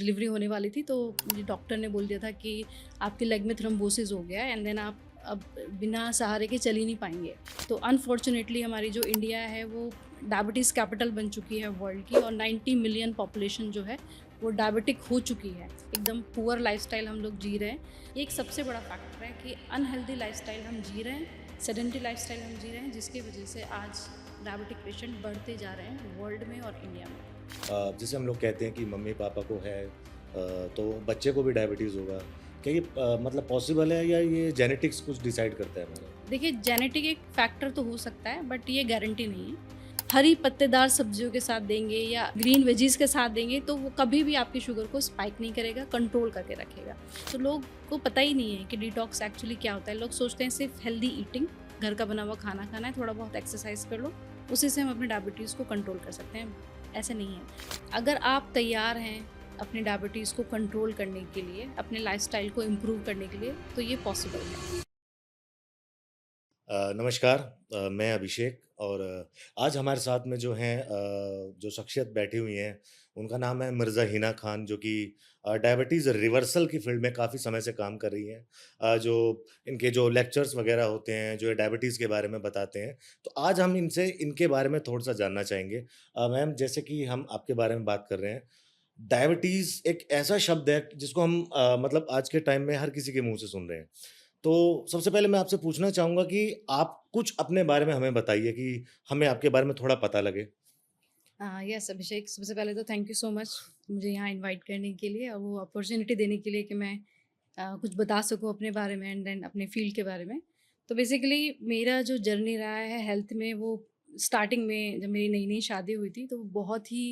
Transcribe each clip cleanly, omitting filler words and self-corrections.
Delivery होने वाली थी, तो मुझे डॉक्टर ने बोल दिया था कि आपके लेग में थ्रोम्बोसिस हो गया है एंड देन आप अब बिना सहारे के चल ही नहीं पाएंगे। तो अनफॉर्चुनेटली हमारी जो इंडिया है वो डायबिटीज़ कैपिटल बन चुकी है वर्ल्ड की, और 90 मिलियन पॉपुलेशन जो है वो डायबिटिक हो चुकी है। एकदम पुअर लाइफस्टाइल हम लोग जी रहे हैं। ये एक सबसे बड़ा फैक्टर है कि अनहेल्दी लाइफस्टाइल हम जी रहे हैं, सेडेंटरी लाइफस्टाइल हम जी रहे हैं, जिसकी वजह से आज डायबिटिक पेशेंट बढ़ते जा रहे हैं वर्ल्ड में और इंडिया में। जैसे हम लोग कहते हैं कि मम्मी पापा को है तो बच्चे को भी डायबिटीज़ होगा। क्या ये मतलब पॉसिबल है या ये जेनेटिक्स कुछ डिसाइड करता है हमारा? देखिए, जेनेटिक एक फैक्टर तो हो सकता है, बट ये गारंटी नहीं है। हरी पत्तेदार सब्जियों के साथ देंगे या ग्रीन वेजीज के साथ देंगे तो वो कभी भी आपकी शुगर को स्पाइक नहीं करेगा, कंट्रोल करके रखेगा। तो लोग को पता ही नहीं है कि डिटॉक्स एक्चुअली क्या होता है। लोग सोचते हैं सिर्फ हेल्दी ईटिंग, घर का बना हुआ खाना खाना है, थोड़ा बहुत एक्सरसाइज कर लो, उसी से हम अपने डायबिटीज़ को कंट्रोल कर सकते हैं। ऐसे नहीं है। अगर आप तैयार हैं अपनी डायबिटीज़ को कंट्रोल करने के लिए, अपने लाइफस्टाइल को इम्प्रूव करने के लिए, तो ये पॉसिबल है। नमस्कार। मैं अभिषेक और आज हमारे साथ में जो हैं जो शख्सियत बैठी हुई हैं, उनका नाम है मिर्ज़ा हिना खान जो कि डायबिटीज़ रिवर्सल की फ़ील्ड में काफ़ी समय से काम कर रही हैं। जो इनके जो लेक्चर्स वग़ैरह होते हैं, जो ये डायबिटीज़ के बारे में बताते हैं, तो आज हम इनसे इनके बारे में थोड़ा-सा जानना चाहेंगे। मैम जैसे कि हम आपके बारे में बात कर रहे हैं, डायबिटीज़ एक ऐसा शब्द है जिसको हम मतलब आज के टाइम में हर किसी के मुँह से सुन रहे हैं। तो सबसे पहले मैं आपसे पूछना चाहूँगा कि आप कुछ अपने बारे में हमें बताइए कि हमें आपके बारे में थोड़ा पता लगे? यस अभिषेक, सबसे पहले तो थैंक यू सो मच मुझे यहाँ इनवाइट करने के लिए और वो अपॉर्चुनिटी देने के लिए कि मैं कुछ बता सकूँ अपने बारे में एंड देन अपने फील्ड के बारे में। तो बेसिकली मेरा जो जर्नी रहा है हेल्थ में, वो स्टार्टिंग में जब मेरी नई नई शादी हुई थी तो बहुत ही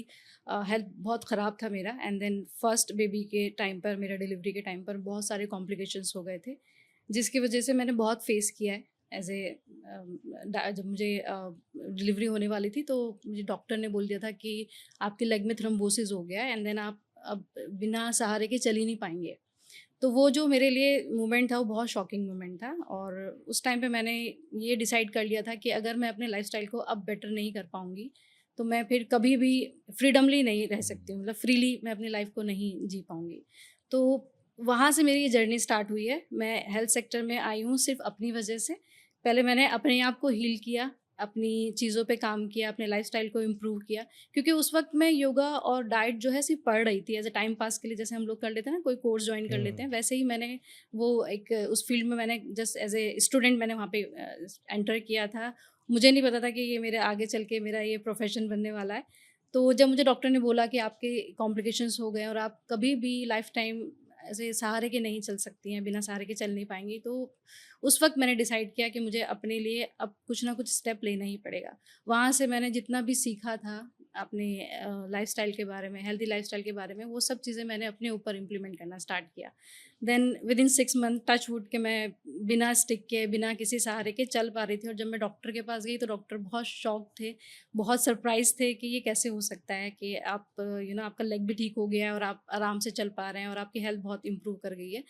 हेल्थ बहुत ख़राब था मेरा, एंड देन फर्स्ट बेबी के टाइम पर, मेरा डिलीवरी के टाइम पर बहुत सारे कॉम्प्लिकेशंस हो गए थे, जिसकी वजह से मैंने बहुत फेस किया है। एज ए जब मुझे डिलीवरी होने वाली थी तो मुझे डॉक्टर ने बोल दिया था कि आपके लेग में थ्रोम्बोसिस हो गया है एंड देन आप अब बिना सहारे के चल ही नहीं पाएंगे। तो वो जो मेरे लिए मोमेंट था वो बहुत शॉकिंग मोमेंट था, और उस टाइम पे मैंने ये डिसाइड कर लिया था कि अगर मैं अपने लाइफस्टाइल को अब बेटर नहीं कर पाऊंगी तो मैं फिर कभी भी फ्रीडमली नहीं रह सकती हूँ, मतलब फ्रीली मैं अपनी लाइफ को नहीं जी पाऊंगी। तो वहाँ से मेरी ये जर्नी स्टार्ट हुई है। मैं हेल्थ सेक्टर में आई हूँ सिर्फ अपनी वजह से। पहले मैंने अपने आप को हील किया, अपनी चीज़ों पे काम किया, अपने लाइफ़स्टाइल को इम्प्रूव किया, क्योंकि उस वक़्त मैं योगा और डाइट जो है सिर्फ़ पढ़ रही थी एज़ अ टाइम पास के लिए। जैसे हम लोग कर लेते हैं ना, कोई कोर्स जॉइन कर लेते हुँ। हैं, वैसे ही मैंने वो एक उस फ़ील्ड में मैंने जस्ट एज़ ए स्टूडेंट मैंने वहाँ पे एंटर किया था। मुझे नहीं पता था कि ये मेरे आगे चल के मेरा ये प्रोफ़ेशन बनने वाला है। तो जब मुझे डॉक्टर ने बोला कि आपके कॉम्प्लिकेशंस हो गए और आप कभी भी लाइफ़ टाइम ऐसे सहारे के नहीं चल सकती हैं, बिना सहारे के चल नहीं पाएँगी, तो उस वक़्त मैंने डिसाइड किया कि मुझे अपने लिए अब कुछ ना कुछ स्टेप लेना ही पड़ेगा। वहाँ से मैंने जितना भी सीखा था अपने लाइफ़स्टाइल के बारे में, हेल्दी लाइफ़स्टाइल के बारे में, वो सब चीज़ें मैंने अपने ऊपर इम्प्लीमेंट करना स्टार्ट किया। Then within 6 month touch wood के मैं बिना स्टिक के, बिना किसी सहारे के चल पा रही थी, और जब मैं डॉक्टर के पास गई तो डॉक्टर बहुत शॉक थे, बहुत सरप्राइज़ थे कि ये कैसे हो सकता है कि आप आपका लेग भी ठीक हो गया है और आप आराम से चल पा रहे हैं और आपकी हेल्थ बहुत इम्प्रूव कर गई है।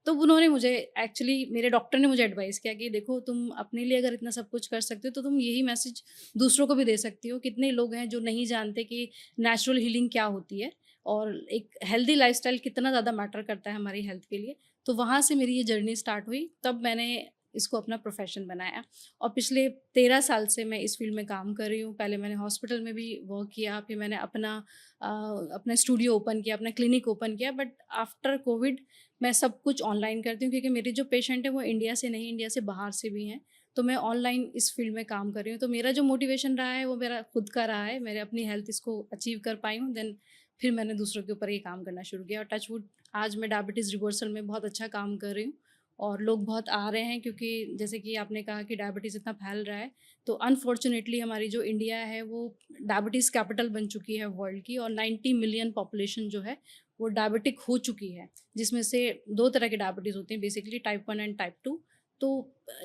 तो उन्होंने मुझे, एक्चुअली मेरे डॉक्टर ने मुझे एडवाइस किया कि देखो, तुम अपने लिए अगर इतना सब कुछ कर सकते हो तो तुम यही मैसेज दूसरों को भी दे सकती हो। कितने लोग हैं जो नहीं जानते कि नेचुरल हीलिंग क्या होती है और एक हेल्दी लाइफस्टाइल कितना ज़्यादा मैटर करता है हमारी हेल्थ के लिए। तो वहाँ से मेरी ये जर्नी स्टार्ट हुई, तब मैंने इसको अपना प्रोफेशन बनाया, और पिछले 13 साल से मैं इस फील्ड में काम कर रही हूँ। पहले मैंने हॉस्पिटल में भी वर्क किया, फिर मैंने अपना स्टूडियो ओपन किया, अपना क्लिनिक ओपन किया, बट आफ्टर कोविड मैं सब कुछ ऑनलाइन करती हूँ, क्योंकि मेरे जो पेशेंट हैं वो इंडिया से नहीं, इंडिया से बाहर से भी हैं। तो मैं ऑनलाइन इस फील्ड में काम कर रही हूँ। तो मेरा जो मोटिवेशन रहा है वो मेरा खुद का रहा है। मैंने अपनी हेल्थ इसको अचीव कर पाई हूँ, देन फिर मैंने दूसरों के ऊपर ये काम करना शुरू किया, और टच वुड आज मैं डायबिटीज़ रिवर्सल में बहुत अच्छा काम कर रही हूँ, और लोग बहुत आ रहे हैं, क्योंकि जैसे कि आपने कहा कि डायबिटीज़ इतना फैल रहा है। तो अनफॉर्चुनेटली हमारी जो इंडिया है वो डायबिटीज़ कैपिटल बन चुकी है वर्ल्ड की, और 90 मिलियन पॉपुलेशन जो है वो डायबिटिक हो चुकी है, जिसमें से 2 तरह के डायबिटीज़ होते हैं, बेसिकली टाइप 1 एंड टाइप 2। तो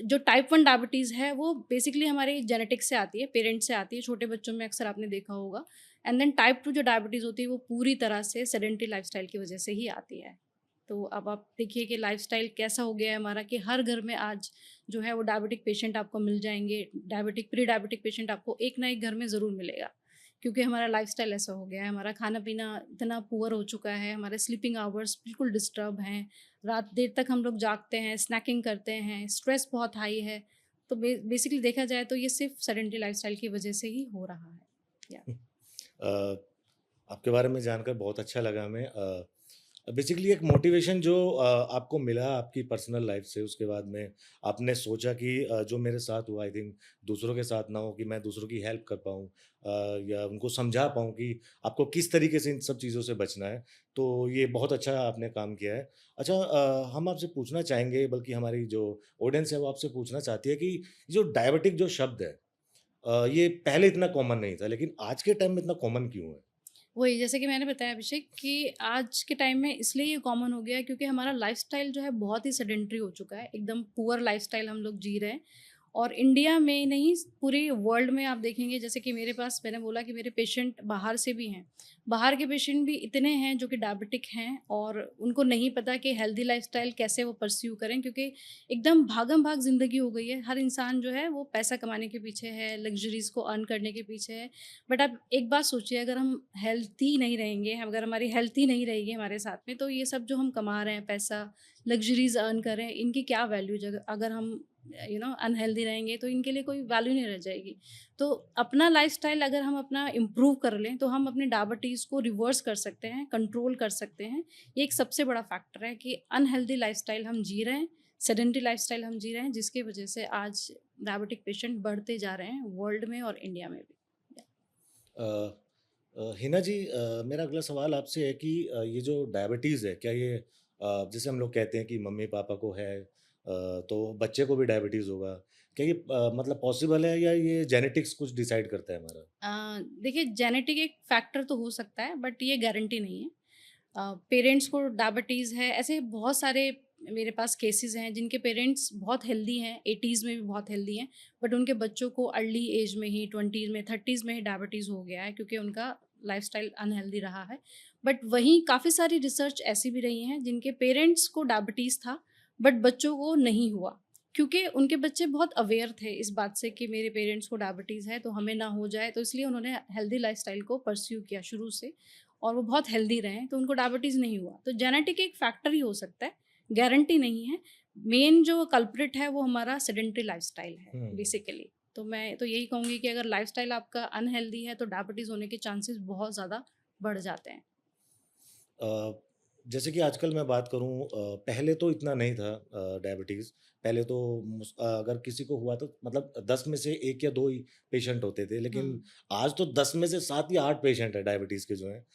जो टाइप 1 डायबिटीज़ है वो बेसिकली हमारी जेनेटिक्स से आती है, पेरेंट्स से आती है, छोटे बच्चों में अक्सर आपने देखा होगा। एंड देन टाइप 2 जो डायबिटीज़ होती है वो पूरी तरह से सेडेंटरी लाइफ़स्टाइल की वजह से ही आती है। तो अब आप देखिए कि लाइफ़स्टाइल कैसा हो गया है हमारा, कि हर घर में आज जो है वो डायबिटिक पेशेंट आपको मिल जाएँगे, डायबिटिक, प्री डायबिटिक पेशेंट आपको एक ना एक घर में ज़रूर मिलेगा। क्योंकि हमारा लाइफ़स्टाइल ऐसा हो गया है, हमारा खाना-पीना इतना पुअर हो चुका है, हमारे स्लीपिंग आवर्स बिल्कुल डिस्टर्ब हैं, रात देर तक हम लोग जागते हैं, स्नैकिंग करते हैं, स्ट्रेस बहुत हाई है। तो बेसिकली देखा जाए तो ये सिर्फ़ सेडेंटरी लाइफ़स्टाइल की वजह से ही हो रहा है। या अ, आपके बारे में जानकर बहुत अच्छा लगा हमें। बेसिकली एक मोटिवेशन जो आपको मिला आपकी पर्सनल लाइफ से, उसके बाद में आपने सोचा कि जो मेरे साथ हुआ आई थिंक दूसरों के साथ ना हो, कि मैं दूसरों की हेल्प कर पाऊँ या उनको समझा पाऊँ कि आपको किस तरीके से इन सब चीज़ों से बचना है। तो ये बहुत अच्छा आपने काम किया है। अच्छा, हम आपसे पूछना चाहेंगे, बल्कि हमारी जो ऑडियंस है वो आपसे पूछना चाहती है कि जो डायबिटिक जो शब्द है, ये पहले इतना कॉमन नहीं था, लेकिन आज के टाइम में इतना कॉमन क्यों है? वही जैसे कि मैंने बताया अभिषेक कि आज के टाइम में इसलिए ये कॉमन हो गया है क्योंकि हमारा लाइफ़स्टाइल जो है बहुत ही सेडेंटरी हो चुका है, एकदम पुअर लाइफ़स्टाइल हम लोग जी रहे हैं। और इंडिया में नहीं, पूरे वर्ल्ड में आप देखेंगे, जैसे कि मेरे पास मैंने बोला कि मेरे पेशेंट बाहर से भी हैं। बाहर के पेशेंट भी इतने हैं जो कि डायबिटिक हैं और उनको नहीं पता कि हेल्दी लाइफ़स्टाइल कैसे वो परस्यू करें, क्योंकि एकदम भागम-भाग ज़िंदगी हो गई है। हर इंसान जो है वो पैसा कमाने के पीछे है, लग्ज़रीज़ को अर्न करने के पीछे है। बट आप एक बात सोचिए, अगर हम हेल्थी नहीं रहेंगे, अगर हमारी हेल्थ ही नहीं रहेगी हमारे साथ में, तो ये सब जो हम कमा रहे हैं पैसा, लग्ज़रीज़ अर्न कर रहे हैं, इनकी क्या वैल्यू अगर हम अनहेल्दी रहेंगे तो इनके लिए कोई वैल्यू नहीं रह जाएगी। तो अपना लाइफ़स्टाइल अगर हम अपना इम्प्रूव कर लें, तो हम अपनी डायबिटीज़ को रिवर्स कर सकते हैं, कंट्रोल कर सकते हैं। ये एक सबसे बड़ा फैक्टर है कि अनहेल्दी लाइफ़स्टाइल हम जी रहे हैं, सेडेंटरी लाइफ़स्टाइल हम जी रहे हैं, जिसकी वजह से आज डायबिटिक पेशेंट बढ़ते जा रहे हैं वर्ल्ड में और इंडिया में भी। अ हिना जी, मेरा अगला सवाल आपसे है कि ये जो डायबिटीज़ है, क्या ये जैसे हम लोग कहते हैं कि मम्मी-पापा को है तो बच्चे को भी डायबिटीज़ होगा। क्या ये मतलब पॉसिबल है, या ये जेनेटिक्स कुछ डिसाइड करता है हमारा? देखिए, जेनेटिक एक फैक्टर तो हो सकता है बट ये गारंटी नहीं है। पेरेंट्स को डायबिटीज़ है, ऐसे बहुत सारे मेरे पास केसेस हैं जिनके पेरेंट्स बहुत हेल्दी हैं, 80s में भी बहुत हेल्दी हैं, बट उनके बच्चों को अर्ली एज में ही 20s में 30s में ही डायबिटीज़ हो गया है क्योंकि उनका लाइफस्टाइल अनहेल्दी रहा है। बट वहीं काफ़ी सारी रिसर्च ऐसी भी रही हैं जिनके पेरेंट्स को डायबिटीज़ था बट बच्चों को नहीं हुआ, क्योंकि उनके बच्चे बहुत अवेयर थे इस बात से कि मेरे पेरेंट्स को डायबिटीज़ है तो हमें ना हो जाए, तो इसलिए उन्होंने हेल्दी लाइफस्टाइल को परस्यू किया शुरू से और वो बहुत हेल्दी रहे, तो उनको डायबिटीज़ नहीं हुआ। तो जेनेटिक एक फैक्टर ही हो सकता है, गारंटी नहीं है। मेन जो कल्प्रिट है वो हमारा सेडेंटरी लाइफ़स्टाइल है हुँ। बेसिकली। तो मैं तो यही कहूँगी कि अगर लाइफ़स्टाइल आपका अनहेल्दी है तो डायबिटीज़ होने के चांसेस बहुत ज़्यादा बढ़ जाते हैं। अ, जैसे कि आजकल मैं बात करूँ, पहले तो इतना नहीं था डायबिटीज़। पहले तो अगर किसी को हुआ तो मतलब 10 में से 1 या 2 ही पेशेंट होते थे, हुँ। लेकिन आज तो 10 में से 7 या 8 पेशेंट हैं डायबिटीज़ के जो हैं।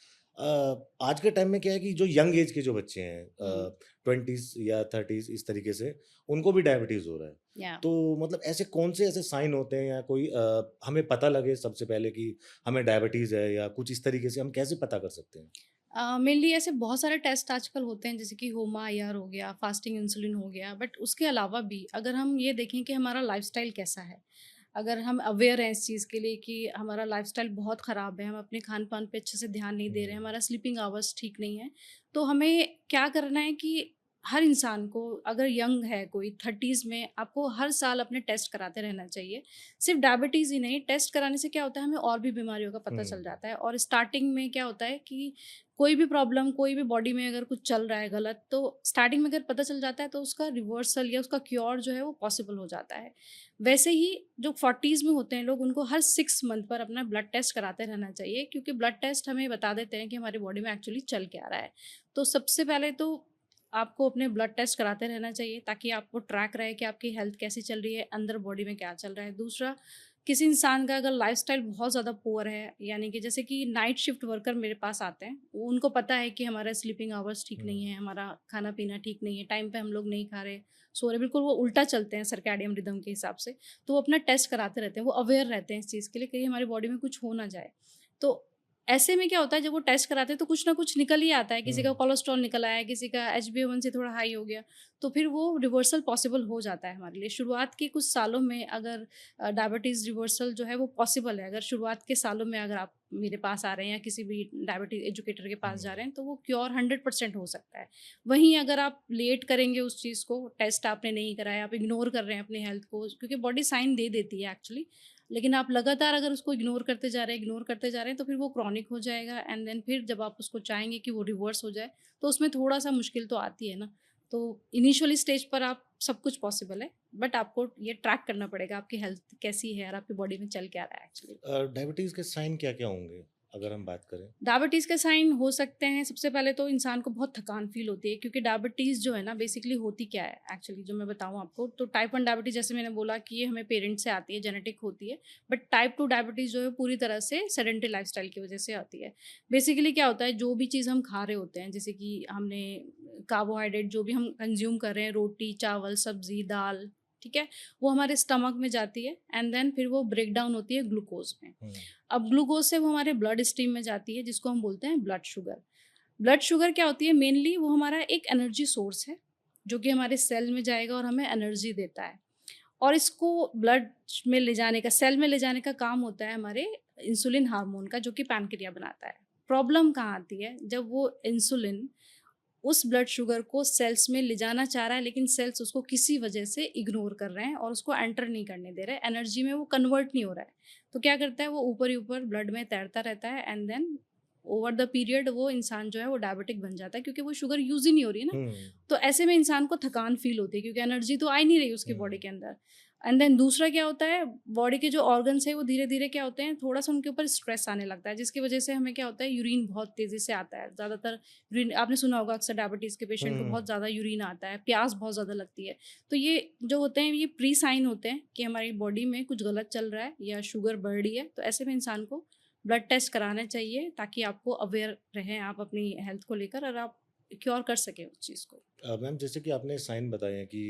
आज के टाइम में क्या है कि जो यंग एज के जो बच्चे हैं, हुँ। 20s या 30s इस तरीके से, उनको भी डायबिटीज़ हो रहा है। या तो मतलब ऐसे कौन से ऐसे साइन होते हैं, या कोई हमें पता लगे सबसे पहले कि हमें डायबिटीज़ है, या कुछ इस तरीके से हम कैसे पता कर सकते हैं? मेनली ऐसे बहुत सारे टेस्ट आजकल होते हैं जैसे कि होमा आईआर हो गया, फास्टिंग इंसुलिन हो गया, बट उसके अलावा भी अगर हम ये देखें कि हमारा लाइफ़स्टाइल कैसा है, अगर हम अवेयर हैं इस चीज़ के लिए कि हमारा लाइफ़स्टाइल बहुत ख़राब है, हम अपने खान-पान पे अच्छे से ध्यान नहीं दे रहे हैं, हुँ। हमारा स्लीपिंग आवर्स ठीक नहीं है, तो हमें क्या करना है कि हर इंसान को, अगर यंग है कोई 30s में, आपको हर साल अपने टेस्ट कराते रहना चाहिए। सिर्फ़ डायबिटीज़ ही नहीं, टेस्ट कराने से क्या होता है, हमें और भी बीमारियों का पता चल हुँ। जाता है और स्टार्टिंग में क्या होता है कि कोई भी प्रॉब्लम, कोई भी बॉडी में अगर कुछ चल रहा है गलत, तो स्टार्टिंग में अगर पता चल जाता है तो उसका रिवर्सल या उसका क्योर जो है वो पॉसिबल हो जाता है। वैसे ही जो 40s में होते हैं लोग, उनको हर 6 मंथ पर अपना ब्लड टेस्ट कराते रहना चाहिए, क्योंकि ब्लड टेस्ट हमें बता देते हैं कि हमारी बॉडी में एक्चुअली चल क्या रहा है। तो सबसे पहले तो आपको अपने ब्लड टेस्ट कराते रहना चाहिए ताकि आपको ट्रैक रहे कि आपकी हेल्थ कैसी चल रही है, अंदर बॉडी में क्या चल रहा है। दूसरा, किसी इंसान का अगर लाइफ़स्टाइल बहुत ज़्यादा पुअर है, यानी कि जैसे कि नाइट शिफ्ट वर्कर मेरे पास आते हैं, उनको पता है कि हमारा स्लीपिंग आवर्स ठीक नहीं हुँ। है, हमारा खाना-पीना ठीक नहीं है, टाइम पे हम लोग नहीं खा रहे, सो रहे, बिल्कुल वो उल्टा चलते हैं सर्कैडियन रिदम के हिसाब से, तो वो अपना टेस्ट कराते रहते हैं, वो अवेयर रहते हैं इस चीज़ के लिए कहीं हमारी बॉडी में कुछ हो ना जाए। तो ऐसे में क्या होता है, जब वो टेस्ट कराते हैं तो कुछ ना कुछ निकल ही आता है, किसी का हुँ। कोलेस्ट्रॉल निकल आया, किसी का एचबीए1सी थोड़ा हाई हो गया, तो फिर वो रिवर्सल पॉसिबल हो जाता है हमारे लिए। शुरुआत के कुछ सालों में अगर डायबिटीज़ रिवर्सल जो है वो पॉसिबल है, अगर शुरुआत के सालों में अगर आप मेरे पास आ रहे हैं या किसी भी डायबिटीज़ एजुकेटर के पास जा हुँ। रहे हैं, तो वो क्योर 100% हो सकता है। वहीं अगर आप लेट करेंगे उस चीज़ को, टेस्ट आपने नहीं कराया, आप इग्नोर कर रहे हैं अपनी हेल्थ को, क्योंकि बॉडी साइन दे देती है एक्चुअली। लेकिन आप लगातार अगर उसको इग्नोर करते जा रहे हैं तो फिर वो क्रॉनिक हो जाएगा एंड देन फिर जब आप उसको चाहेंगे कि वो रिवर्स हो जाए, तो उसमें थोड़ा-सा मुश्किल तो आती है ना। तो इनिशियल स्टेज पर आप सब कुछ पॉसिबल है, बट आपको ये ट्रैक करना पड़ेगा आपकी हेल्थ कैसी है और आपकी बॉडी में चल क्या रहा है एक्चुअली। डायबिटीज़ के साइन क्या-क्या होंगे, अगर हम बात करें? डायबिटीज़ के साइन हो सकते हैं, सबसे पहले तो इंसान को बहुत थकान फ़ील होती है क्योंकि डायबिटीज़ जो है ना बेसिकली होती क्या है एक्चुअली जो मैं बताऊँ आपको, तो टाइप 1 डायबिटीज़ जैसे मैंने बोला कि ये हमें पेरेंट्स से आती है, जेनेटिक होती है। बट टाइप 2 डायबिटीज़ जो है पूरी तरह से सेडेंटरी लाइफ़स्टाइल की वज़ह से आती है। बेसिकली क्या होता है, जो भी चीज़ हम खा रहे होते हैं, जैसे कि हमने कार्बोहाइड्रेट जो भी हम कंज़्यूम कर रहे हैं, रोटी, चावल, सब्ज़ी, दाल, ठीक है? वो हमारे स्टमक में जाती है एंड देन फिर वो ब्रेक डाउन होती है ग्लूकोज़ में। हुँ, अब ग्लूकोज़ से वो हमारे ब्लड स्ट्रीम में जाती है जिसको हम बोलते हैं ब्लड शुगर। ब्लड शुगर क्या होती है, मेनली वो हमारा एक एनर्जी सोर्स है, जो कि हमारे सेल में जाएगा और हमें एनर्जी देता है। और इसको ब्लड में ले जाने का, सेल में ले जाने का काम होता है हमारे इंसुलिन हार्मोन का, जो कि पैनक्रिया बनाता है। प्रॉब्लम कहाँ आती है, जब वो इंसुलिन उस ब्लड शुगर को सेल्स में ले जाना चाह रहा है लेकिन सेल्स उसको किसी वजह से इग्नोर कर रहे हैं और उसको एंटर नहीं करने दे रहे हैं, एनर्जी में वो कन्वर्ट नहीं हो रहा है। तो क्या करता है, वो ऊपर ही ऊपर ब्लड में तैरता रहता है and then over the period वो इंसान जो है वो डायबिटिक बन जाता है क्योंकि वो शुगर यूज़ ही नहीं हो रही है ना। हुँ, तो ऐसे में इंसान को थकान फ़ील होती है क्योंकि एनर्जी तो आ ही नहीं रही उसकी बॉडी हुँ, के अंदर। एंड देन दूसरा क्या होता है, बॉडी के जो ऑर्गन्स हैं वो धीरे-धीरे क्या होते हैं, थोड़ा-सा उनके ऊपर स्ट्रेस आने लगता है जिसकी वजह से हमें क्या होता है, यूरिन बहुत तेज़ी से आता है। ज़्यादातर यूरिन आपने सुना होगा, अक्सर डायबिटीज़ के पेशेंट को बहुत हुँ, ज़्यादा यूरिन आता है, प्यास बहुत ज़्यादा लगती है। तो ये जो होते हैं, ये प्री साइन होते हैं कि हमारी बॉडी में कुछ गलत चल रहा है या शुगर बढ़ रही है। तो ऐसे में इंसान को ब्लड टेस्ट कराना चाहिए ताकि आपको अवेयर रहें आप अपनी हेल्थ को लेकर और आप क्योर कर सकें उस चीज़ को। मैम जैसे कि आपने साइन बताए हैं कि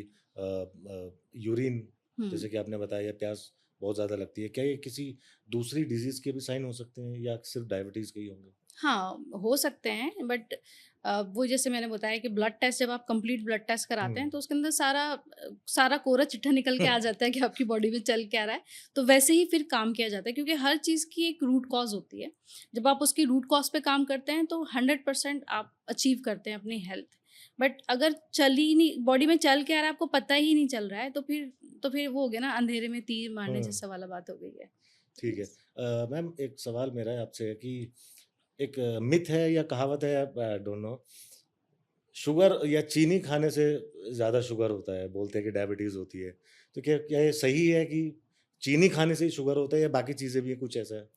यूरिन हुँ। जैसे कि आपने बताया या प्यास बहुत ज़्यादा लगती है, क्या ये किसी दूसरी डिज़ीज़ के भी साइन हो सकते हैं या सिर्फ़ डायबिटीज़ के ही होंगे? हाँ, हो सकते हैं, बट वो जैसे मैंने बताया कि ब्लड टेस्ट जब आप कंप्लीट ब्लड टेस्ट कराते हैं हुँ, तो उसके अंदर सारा कोरा चिट्ठा निकल के आ जाता है कि आपकी बॉडी में चल क्या रहा है। तो वैसे ही फिर काम किया जाता है क्योंकि हर चीज़ की एक रूट कॉज़ होती है। जब आप उसकी रूट कॉज़ पे काम करते हैं तो 100% आप अचीव करते हैं अपनी हेल्थ। बट अगर चल ही नहीं, बॉडी में चल क्या रहा है आपको पता ही नहीं चल रहा है, तो फिर वो हो गया ना, अंधेरे में तीर मारने हुँ, जैसा वाला बात हो गई है। ठीक है। यस। मैम एक सवाल मेरा है आपसे कि एक मिथ है या कहावत है, आई डोंट नो, शुगर या चीनी खाने से ज़्यादा शुगर होता है, बोलते हैं कि डायबिटीज़ होती है। तो क्या क्या ये सही है कि चीनी खाने से ही शुगर होता है या बाकी चीज़ें भी हैं, कुछ ऐसा है?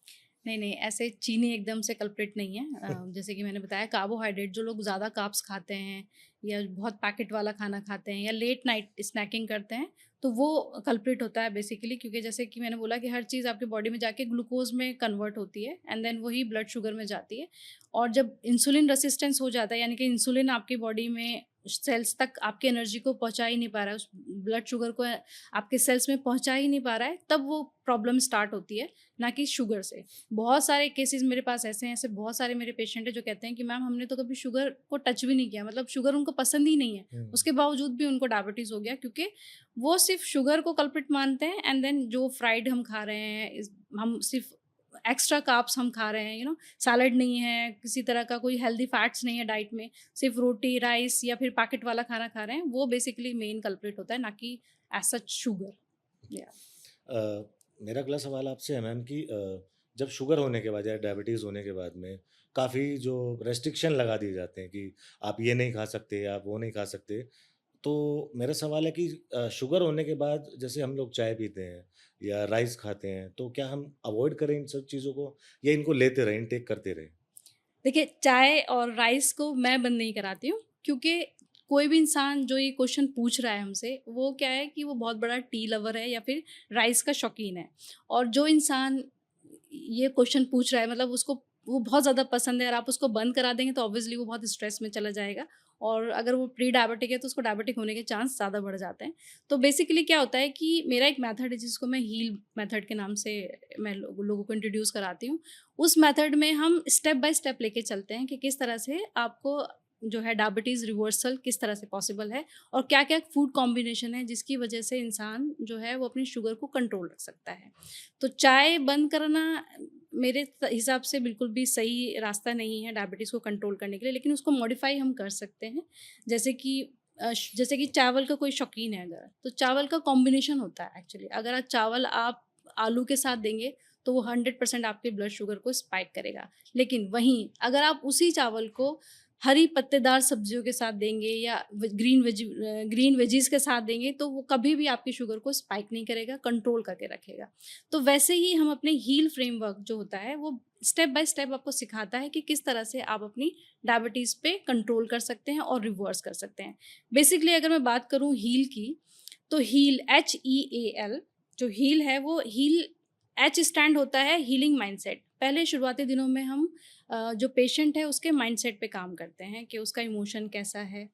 नहीं, नहीं, ऐसे चीनी एकदम से कल्प्रिट नहीं है। जैसे कि मैंने बताया, कार्बोहाइड्रेट जो लोग ज़्यादा कार्ब्स खाते हैं या बहुत पैकेट वाला खाना खाते हैं या लेट नाइट स्नैकिंग करते हैं, तो वो कल्प्रिट होता है बेसिकली, क्योंकि जैसे कि मैंने बोला कि हर चीज़ आपकी बॉडी में जाके ग्लूकोज़ में कन्वर्ट होती है एंड देन वही ब्लड शुगर में जाती है। और जब इंसुलिन रेजिस्टेंस हो जाता है, यानी कि इंसुलिन आपकी बॉडी में सेल्स तक आपकी एनर्जी को पहुँचा ही नहीं पा रहा है, उस ब्लड शुगर को आपके सेल्स में पहुँचा ही नहीं पा रहा है, तब वो प्रॉब्लम स्टार्ट होती है, ना कि शुगर से। बहुत सारे केसेस मेरे पास ऐसे हैं, ऐसे बहुत सारे मेरे पेशेंट हैं जो कहते हैं कि मैम हमने तो कभी शुगर को टच भी नहीं किया, मतलब शुगर उनको पसंद ही नहीं है, हुँ, उसके बावजूद भी उनको डायबिटीज़ हो गया क्योंकि वो सिर्फ़ शुगर को कल्प्रिट मानते हैं एंड देन जो फ्राइड हम खा रहे हैं, हम सिर्फ़ एक्स्ट्रा कार्ब्स हम खा रहे हैं, सैलेड नहीं है, किसी तरह का कोई हेल्दी फैट्स नहीं है डाइट में, सिर्फ़ रोटी, राइस या फिर पैकेट वाला खाना खा रहे हैं, वो बेसिकली मेन कल्प्रिट होता है, ना कि एज़ सच शुगर। या अ, मेरा अगला सवाल आपसे है मैम कि जब शुगर होने के बाद या डायबिटीज़ होने के बाद में काफ़ी जो रेस्ट्रिक्शन लगा दिए जाते हैं कि आप ये नहीं खा सकते, आप वो नहीं खा सकते। तो मेरा सवाल है कि शुगर होने के बाद जैसे हम लोग चाय पीते हैं या राइस खाते हैं, तो क्या हम अवॉइड करें इन सब चीज़ों को या इनको लेते रहें, इनटेक करते रहें? देखिए, चाय और राइस को मैं बंद नहीं कराती हूँ, क्योंकि कोई भी इंसान जो ये क्वेश्चन पूछ रहा है हमसे, वो क्या है कि वो बहुत बड़ा टी लवर है या फिर राइस का शौकीन है। और जो इंसान ये क्वेश्चन पूछ रहा है, मतलब उसको वो बहुत ज़्यादा पसंद है और आप उसको बंद करा देंगे तो ऑब्वियसली वो बहुत स्ट्रेस में चला जाएगा, और अगर वो प्री डायबिटिक है तो उसको डायबिटिक होने के चांस ज़्यादा बढ़ जाते हैं। तो बेसिकली क्या होता है कि मेरा एक मेथड है जिसको मैं हील मेथड के नाम से मैं लोगों को इंट्रोड्यूस कराती हूँ। उस मेथड में हम स्टेप बाय स्टेप लेके चलते हैं कि किस तरह से आपको जो है डायबिटीज़ रिवर्सल किस तरह से पॉसिबल है और क्या-क्या फूड कॉम्बिनेशन है जिसकी वजह से इंसान जो है वो अपनी शुगर को कंट्रोल रख सकता है। तो चाय बंद करना मेरे हिसाब से बिल्कुल भी सही रास्ता नहीं है डायबिटीज़ को कंट्रोल करने के लिए, लेकिन उसको मॉडिफ़ाई हम कर सकते हैं। जैसे कि जैसे कि चावल का कोई शौकीन है अगर, तो चावल का कॉम्बिनेशन होता है एक्चुअली। अगर चावल आप आलू के साथ देंगे तो वो 100% आपके ब्लड शुगर को स्पाइक करेगा। लेकिन वहीं अगर आप उसी चावल को हरी पत्तेदार सब्जियों के साथ देंगे या ग्रीन वेजीज़ के साथ देंगे तो वो कभी भी आपकी शुगर को स्पाइक नहीं करेगा, कंट्रोल करके रखेगा। तो वैसे ही हम अपने हील फ्रेमवर्क जो होता है वो स्टेप बाय स्टेप आपको सिखाता है कि किस तरह से आप अपनी डायबिटीज़ पे कंट्रोल कर सकते हैं और रिवर्स कर सकते हैं। बेसिकली अगर मैं बात करूँ हील की, तो हील HEAL जो हील है वो हील एच स्टैंड होता है हीलिंग माइंडसेट। पहले शुरुआती दिनों में हम जो पेशेंट है उसके माइंडसेट पे काम करते हैं कि उसका इमोशन कैसा है,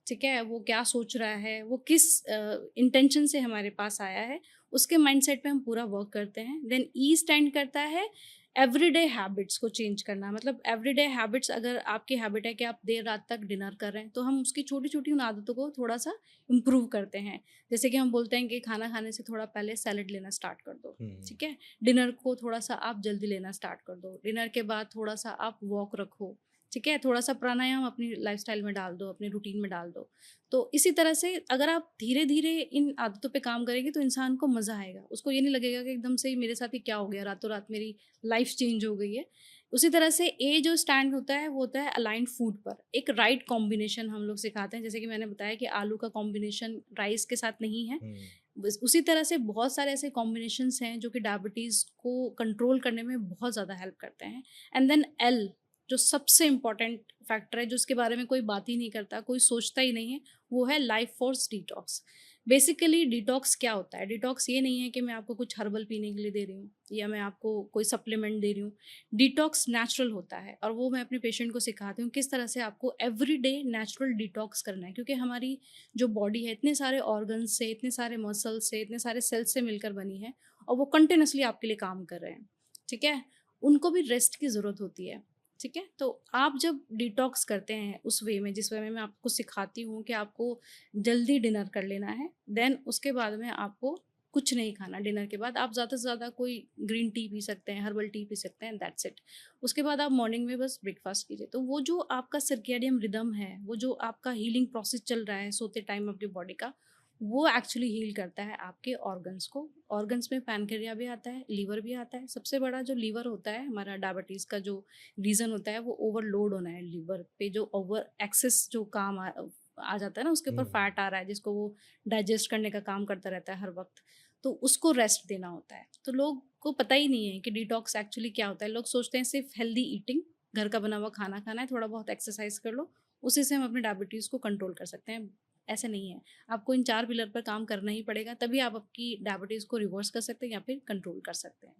ठीक है? वो क्या सोच रहा है, वो किस इंटेंशन से हमारे पास आया है, उसके माइंडसेट पे हम पूरा वर्क करते हैं। देन ई स्टैंड करता है एवरीडे हैबिट्स को चेंज करना। मतलब एवरीडे हैबिट्स अगर आपकी हैबिट है कि आप देर रात तक डिनर कर रहे हैं, तो हम उसकी छोटी-छोटी उन आदतों को थोड़ा-सा इम्प्रूव करते हैं। जैसे कि हम बोलते हैं कि खाना खाने से थोड़ा पहले सैलेड लेना स्टार्ट कर दो, हुँ, ठीक है? डिनर को थोड़ा-सा आप जल्दी लेना स्टार्ट कर दो। डिनर के बाद थोड़ा-सा आप वॉक रखो, ठीक है? थोड़ा-सा प्राणायाम अपनी लाइफ़स्टाइल में डाल दो, अपने रूटीन में डाल दो। तो इसी तरह से अगर आप धीरे-धीरे इन आदतों पे काम करेंगे तो इंसान को मज़ा आएगा। उसको ये नहीं लगेगा कि एकदम से ही मेरे साथ ही क्या हो गया, रातों-रात मेरी लाइफ़ चेंज हो गई है। उसी तरह से ए जो स्टैंड होता है वो होता है अलाइन्ड फूड पर। एक राइट कॉम्बिनेशन हम लोग सिखाते हैं, जैसे कि मैंने बताया कि आलू का कॉम्बिनेशन राइस के साथ नहीं है। हुँ, बस उसी तरह से बहुत सारे ऐसे कॉम्बिनेशंस हैं जो कि डायबिटीज़ को कंट्रोल करने में बहुत ज़्यादा हेल्प करते हैं। एंड देन एल जो सबसे इम्पोर्टेंट फैक्टर है, जो उसके बारे में कोई बात ही नहीं करता, कोई सोचता ही नहीं है, वो है life force detox. Basically detox क्या होता है? डिटॉक्स ये नहीं है कि मैं आपको कुछ हर्बल पीने के लिए दे रही हूँ या मैं आपको कोई सप्लीमेंट दे रही हूँ। डिटॉक्स नेचुरल होता है और वो मैं अपने पेशेंट को सिखाती हूँ किस तरह से आपको एवरीडे नेचुरल डिटॉक्स करना है, क्योंकि हमारी जो बॉडी है इतने सारे ऑर्गन्स से, इतने सारे मसल्स से, इतने सारे सेल्स से मिलकर बनी है और वो कंटिन्यूअसली आपके लिए काम कर रहे हैं, ठीक है? उनको भी रेस्ट की ज़रूरत होती है, ठीक है? तो आप जब डिटॉक्स करते हैं उस वे में, जिस वे में मैं आपको सिखाती हूँ कि आपको जल्दी डिनर कर लेना है, देन उसके बाद में आपको कुछ नहीं खाना। डिनर के बाद आप ज़्यादा से ज़्यादा कोई ग्रीन टी पी सकते हैं, हर्बल टी पी सकते हैं, दैट्स इट। उसके बाद आप मॉर्निंग में बस ब्रेकफ़ास्ट कीजिए। तो वो जो आपका सर्कैडियन रिदम है, वो जो आपका हीलिंग प्रोसेस चल रहा है सोते टाइम आपकी बॉडी का, वो एक्चुअली हील करता है आपके ऑर्गन्स को। ऑर्गन्स में पैनक्रिया भी आता है, लीवर भी आता है। सबसे बड़ा जो लीवर होता है, हमारा डायबिटीज़ का जो रीज़न होता है, वो ओवरलोड होना है लीवर पे, जो ओवर एक्सेस जो काम आ जाता है ना, उसके ऊपर हुँ, फैट आ रहा है, जिसको वो डाइजेस्ट करने का काम करता रहता है हर वक़्त, तो उसको रेस्ट देना होता है। तो लोग को पता ही नहीं है कि डिटॉक्स एक्चुअली क्या होता है। लोग सोचते हैं सिर्फ़ हेल्दी ईटिंग, घर का बना हुआ खाना खाना है, थोड़ा बहुत एक्सरसाइज़ कर लो, उसी से हम अपने डायबिटीज़ को कंट्रोल कर सकते हैं। ऐसा नहीं है। आपको इन 4 पिलर पर काम करना ही पड़ेगा, तभी आप आपकी डायबिटीज़ को रिवर्स कर सकते हैं या फिर कंट्रोल कर सकते हैं।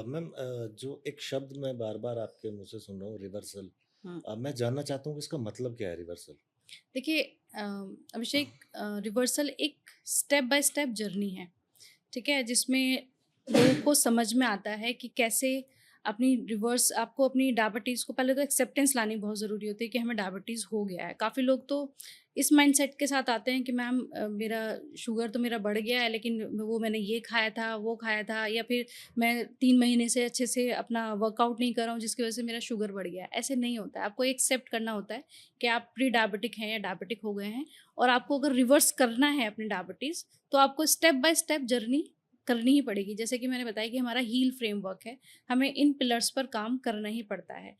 मैम जो एक शब्द मैं बार-बार आपके मुँह से सुन रहा हूँ रिवर्सल हुँ। मैं जानना चाहता हूँ कि इसका मतलब क्या है रिवर्सल? देखिए अभिषेक, रिवर्सल एक स्टेप बाय स्टेप जर्नी है, ठीक है? जिसमें लोगों को समझ में आता है कि कैसे आपको अपनी डायबिटीज़ को पहले तो एक्सेप्टेंस लानी बहुत ज़रूरी होती है कि हमें डायबिटीज़ हो गया है। काफ़ी लोग तो इस माइंडसेट के साथ आते हैं कि मैम मेरा शुगर तो मेरा बढ़ गया है, लेकिन वो मैंने ये खाया था, वो खाया था, या फिर मैं 3 महीने से अच्छे से अपना वर्कआउट नहीं कर रहा हूँ जिसकी वज़ह से मेरा शुगर बढ़ गया है। ऐसे नहीं होता है। आपको एक्सेप्ट करना होता है कि आप प्री डायबिटिक हैं या डायबिटिक हो गए हैं, और आपको अगर रिवर्स करना है अपनी डायबिटीज़, तो आपको स्टेप बाय स्टेप जर्नी करनी ही पड़ेगी। जैसे कि मैंने बताया कि हमारा हील फ्रेमवर्क है, हमें इन पिलर्स पर काम करना ही पड़ता है।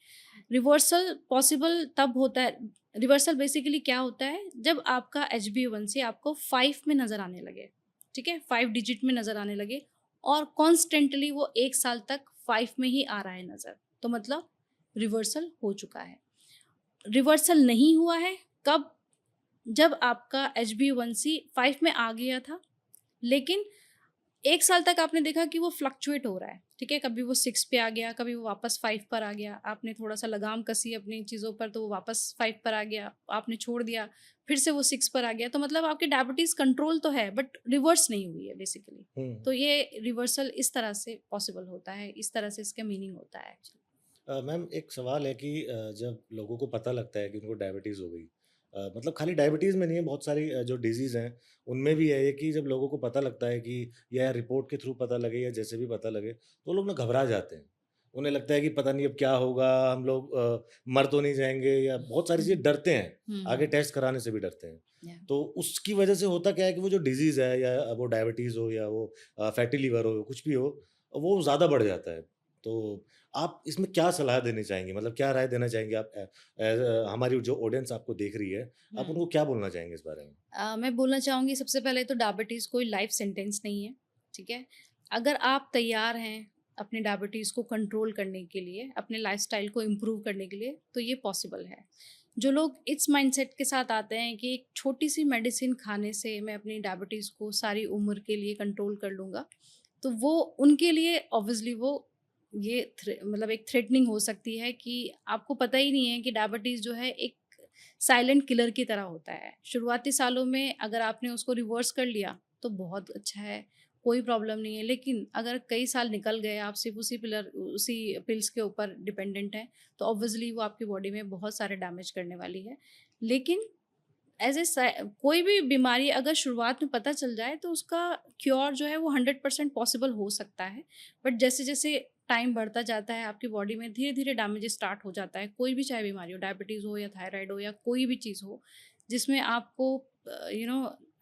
रिवर्सल पॉसिबल तब होता है। रिवर्सल बेसिकली क्या होता है, जब आपका HbA1c आपको 5 में नज़र आने लगे, ठीक है? 5 डिजिट में नज़र आने लगे और कॉन्स्टेंटली वो 1 साल तक 5 में ही आ रहा है नज़र, तो मतलब रिवर्सल हो चुका है। रिवर्सल नहीं हुआ है कब? जब आपका HbA1c 5 में आ गया था, लेकिन 1 साल तक आपने देखा कि वो फ्लक्चुएट हो रहा है, ठीक है? कभी वो 6 पे आ गया, कभी वो वापस 5 पर आ गया, आपने थोड़ा-सा लगाम कसी अपनी चीज़ों पर तो वो वापस 5 पर आ गया, आपने छोड़ दिया, फिर से वो 6 पर आ गया, तो मतलब आपकी डायबिटीज़ कंट्रोल तो है बट रिवर्स नहीं हुई है बेसिकली। हुँ। तो ये रिवर्सल इस तरह से पॉसिबल होता है, इस तरह से इसका मीनिंग होता है एक्चुअली। मैम एक सवाल है कि जब लोगों को पता लगता है कि उनको डायबिटीज़ हो गई मतलब खाली डायबिटीज़ में नहीं है बहुत सारी जो डिज़ीज़ हैं उनमें भी है ये कि जब लोगों को पता लगता है कि या रिपोर्ट के थ्रू पता लगे या जैसे भी पता लगे तो लोग ना घबरा जाते हैं। उन्हें लगता है कि पता नहीं अब क्या होगा, हम लोग मर तो नहीं जाएँगे या बहुत सारी चीज़ें हुँ, डरते हैं, आगे हुँ, टेस्ट कराने से भी डरते हैं। या तो उसकी वजह से होता क्या है कि वो जो डिज़ीज़ है या वो डायबिटीज़ हो या वो फैटी लिवर हो, कुछ भी हो, वो ज़्यादा बढ़ जाता है। तो आप इसमें क्या सलाह देनी चाहेंगी? मतलब क्या राय देना चाहेंगी आप हमारी जो ऑडियंस आपको देख रही है, आप हुँ। उनको क्या बोलना चाहेंगे इस बारे में? मैं बोलना चाहूँगी सबसे पहले तो डायबिटीज़ कोई लाइफ सेंटेंस नहीं है, ठीक है? अगर आप तैयार हैं अपने डायबिटीज़ को कंट्रोल करने के लिए, अपने लाइफ़स्टाइल को इम्प्रूव करने के लिए, तो ये पॉसिबल है। जो लोग इस माइंडसेट के साथ आते हैं कि एक छोटी-सी मेडिसिन खाने से मैं अपनी डायबिटीज़ को सारी उम्र के लिए कंट्रोल कर लूँगा, तो वो उनके लिए ऑब्वियसली वो ये मतलब एक थ्रेटनिंग हो सकती है कि आपको पता ही नहीं है कि डायबिटीज़ जो है एक साइलेंट किलर की तरह होता है। शुरुआती सालों में अगर आपने उसको रिवर्स कर लिया, तो बहुत अच्छा है, कोई प्रॉब्लम नहीं है। लेकिन अगर कई साल निकल गए, आप सिर्फ़ उसी पिल्स के ऊपर डिपेंडेंट हैं, तो ऑब्वियसली वो आपकी बॉडी में बहुत सारे डैमेज करने वाली है। लेकिन एज़ ए स कोई भी बीमारी अगर शुरुआत में पता चल जाए तो उसका क्योर जो है वो 100% पॉसिबल हो सकता है। बट जैसे-जैसे टाइम बढ़ता जाता है आपकी बॉडी में धीरे-धीरे डैमेजेस स्टार्ट हो जाता है। कोई भी चाहे बीमारी हो, डायबिटीज़ हो या थायराइड हो या कोई भी चीज़ हो, जिसमें आपको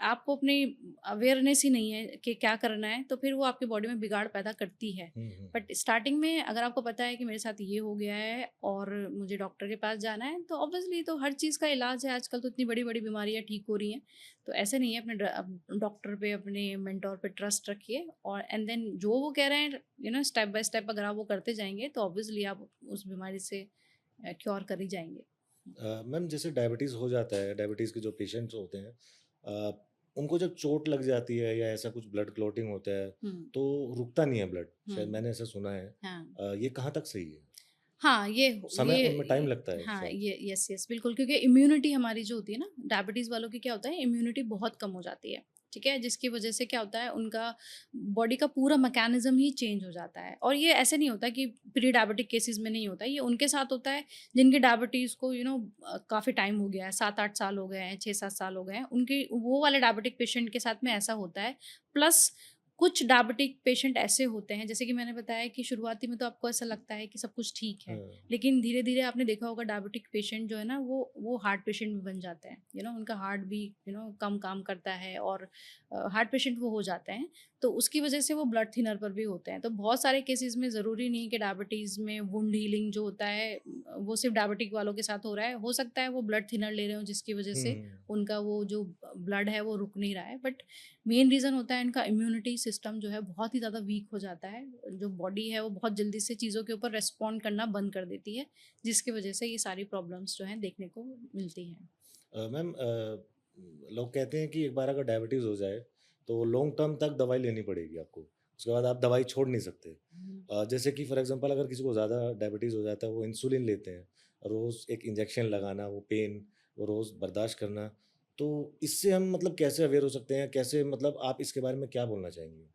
आपको अपनी अवेयरनेस ही नहीं है कि क्या करना है, तो फिर वो आपकी बॉडी में बिगाड़ पैदा करती है। हुँ, हुँ, हुँ। बट स्टार्टिंग में अगर आपको पता है कि मेरे साथ ये हो गया है और मुझे डॉक्टर के पास जाना है, तो ऑब्वियसली तो हर चीज़ का इलाज है, आजकल तो इतनी बड़ी-बड़ी बीमारियाँ ठीक हो रही हैं। तो ऐसे नहीं है, अपने डॉक्टर पे, अपने मेंटर पे ट्रस्ट रखिए और एंड देन जो वो कह रहे हैं स्टेप बाय स्टेप अगर आप वो करते जाएँगे, तो ऑब्वियसली आप उस बीमारी से क्योर कर ही जाएँगे। मैम जैसे डायबिटीज़ हो जाता है, डायबिटीज़ के जो पेशेंट्स होते हैं अ, उनको जब चोट लग जाती है या ऐसा कुछ ब्लड क्लॉटिंग होता है, हुँ, तो रुकता नहीं है ब्लड, शायद हुँ, मैंने ऐसा सुना है। हाँ। ये कहाँ तक सही है? हाँ, समय उनमें टाइम लगता है हाँ, शायद। ये यस, यस, बिल्कुल क्योंकि इम्यूनिटी हमारी जो होती है ना, डायबिटीज़ वालों की क्या होता है, इम्यूनिटी बहुत कम हो जाती है, ठीक है? जिसकी वजह से क्या होता है, उनका बॉडी का पूरा मैकेनिज़्म ही चेंज हो जाता है और ये ऐसे नहीं होता कि प्री डायबिटिक केसेज़ में नहीं होता है, ये उनके साथ होता है जिनकी डायबिटीज़ को काफ़ी टाइम हो गया है, 7-8 साल हो गए हैं, 6-7 साल हो गए हैं, उनकी वो वाले डायबिटिक पेशेंट के साथ में ऐसा होता है। प्लस कुछ डायबिटिक पेशेंट ऐसे होते हैं, जैसे कि मैंने बताया कि शुरुआती में तो आपको ऐसा लगता है कि सब कुछ ठीक है। हाँ। लेकिन धीरे-धीरे आपने देखा होगा डायबिटिक पेशेंट जो है ना वो हार्ट पेशेंट भी बन जाते हैं। उनका हार्ट भी कम काम करता है और हार्ट पेशेंट वो हो जाते हैं। तो उसकी वजह से वो ब्लड थिनर पर भी होते हैं। तो बहुत सारे केसेज़ में ज़रूरी नहीं कि डायबिटीज़ में वुंड हीलिंग जो होता है वो सिर्फ़ डायबिटिक वालों के साथ हो रहा है। हो सकता है वो ब्लड थिनर ले रहे हों जिसकी वजह हुँ, से हुँ। उनका वो जो ब्लड है वो रुक नहीं रहा है। बट मेन रीज़न होता है इनका इम्यूनिटी सिस्टम जो है बहुत ही ज़्यादा वीक हो जाता है। जो बॉडी है वो बहुत जल्दी से चीज़ों के ऊपर रिस्पॉन्ड करना बंद कर देती है, जिसकी वजह से ये सारी प्रॉब्लम्स जो हैं देखने को मिलती हैं। मैम लोग कहते हैं कि एक बार अगर डायबिटीज़ हो जाए, तो लॉन्ग टर्म तक दवाई लेनी पड़ेगी आपको। उसके बाद आप दवाई छोड़ नहीं सकते। हुँ। जैसे कि फॉर एग्ज़ाम्पल अगर किसी को ज़्यादा डायबिटीज़ हो जाता है, वो इंसुलिन लेते हैं, रोज़ एक इंजेक्शन लगाना, वो पेन, वो रोज़ बर्दाश्त करना। तो इससे हम मतलब कैसे अवेयर हो सकते हैं? कैसे मतलब आप इसके बारे में क्या बोलना चाहेंगी?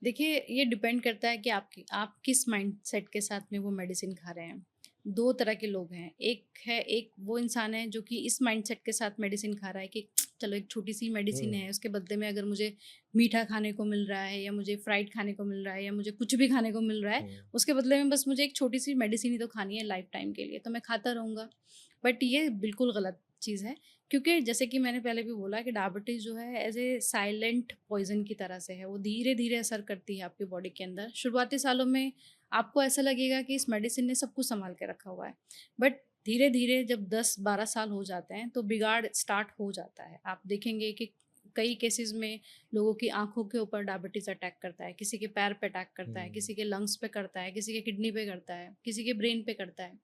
देखिए, ये डिपेंड करता है कि आप किस माइंडसेट के साथ में वो मेडिसिन खा रहे हैं। 2 तरह के लोग हैं। एक वो इंसान है जो कि इस माइंडसेट के साथ मेडिसिन खा रहा है कि चलो एक छोटी-सी मेडिसिन हुँ, है, उसके बदले में अगर मुझे मीठा खाने को मिल रहा है या मुझे फ्राइड खाने को मिल रहा है या मुझे कुछ भी खाने को मिल रहा है, हुँ, उसके बदले में बस मुझे एक छोटी-सी मेडिसिन ही तो खानी है लाइफ टाइम के लिए, तो मैं खाता रहूँगा। बट ये बिल्कुल गलत चीज़ है। क्योंकि जैसे कि मैंने पहले भी बोला कि डायबिटीज़ जो है एज़ ए साइलेंट पॉइज़न की तरह से है, वो धीरे-धीरे असर करती है आपकी बॉडी के अंदर। शुरुआती सालों में आपको ऐसा लगेगा कि इस मेडिसिन ने सब कुछ सँभाल के रखा हुआ है, बट धीरे-धीरे जब 10-12 साल हो जाते हैं, तो बिगाड़ स्टार्ट हो जाता है। आप देखेंगे कि कई केसेज़ में लोगों की आँखों के ऊपर डायबिटीज़ अटैक करता है, किसी के पैर पे अटैक करता है, हुँ, किसी के लंग्स पे करता है, किसी के किडनी पे करता है, किसी के ब्रेन पे करता है।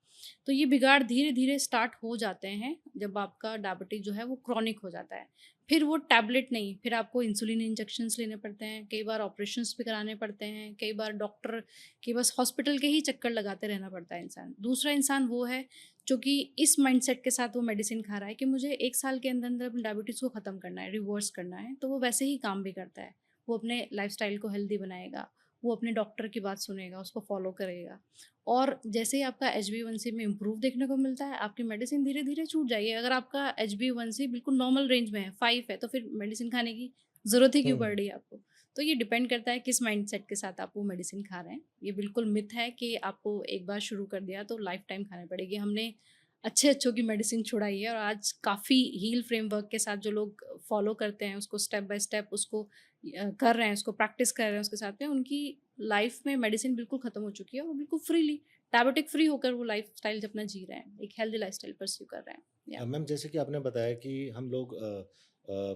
तो ये बिगाड़ धीरे-धीरे स्टार्ट हो जाते हैं जब आपका डायबिटीज़ जो है वो क्रॉनिक हो जाता है। फिर वो टैबलेट नहीं, फिर आपको इंसुलिन इंजेक्शंस लेने पड़ते हैं, कई बार ऑपरेशंस भी कराने पड़ते हैं, कई बार डॉक्टर के बस हॉस्पिटल के ही चक्कर लगाते रहना पड़ता है इंसान। दूसरा इंसान वो है जो कि इस माइंडसेट के साथ वो मेडिसिन खा रहा है कि मुझे 1 साल के अंदर-अंदर अपनी डायबिटीज़ को ख़त्म करना है, रिवर्स करना है, तो वो वैसे ही काम भी करता है। वो अपने लाइफ़स्टाइल को हेल्दी बनाएगा, वो अपने डॉक्टर की बात सुनेगा, उसको फ़ॉलो करेगा। और जैसे ही आपका एचबी1सी में इम्प्रूव देखने को मिलता है, आपकी मेडिसिन धीरे-धीरे छूट जाएगी। अगर आपका एचबी1सी बिल्कुल नॉर्मल रेंज में है, 5 है, तो फिर मेडिसिन खाने की ज़रूरत ही क्यों हुँ, पड़ रही है आपको? तो ये डिपेंड करता है किस माइंडसेट के साथ आप वो मेडिसिन खा रहे हैं। ये बिल्कुल मिथ है कि आपको एक बार शुरू कर दिया तो लाइफ टाइम खानी पड़ेगी। हमने अच्छे-अच्छों की मेडिसिन छुड़ाई है और आज काफ़ी हील फ्रेमवर्क के साथ जो लोग फॉलो करते हैं, उसको स्टेप बाय स्टेप उसको कर रहे हैं, उसको प्रैक्टिस कर रहे हैं उसके साथ में, उनकी लाइफ में मेडिसिन बिल्कुल ख़त्म हो चुकी है और बिल्कुल फ्रीली डायबिटिक फ्री होकर वो लाइफ़स्टाइल अपना जी रहे हैं, एक हेल्दी लाइफ़स्टाइल परस्यू कर रहे हैं। या मैम जैसे कि आपने बताया कि हम लोग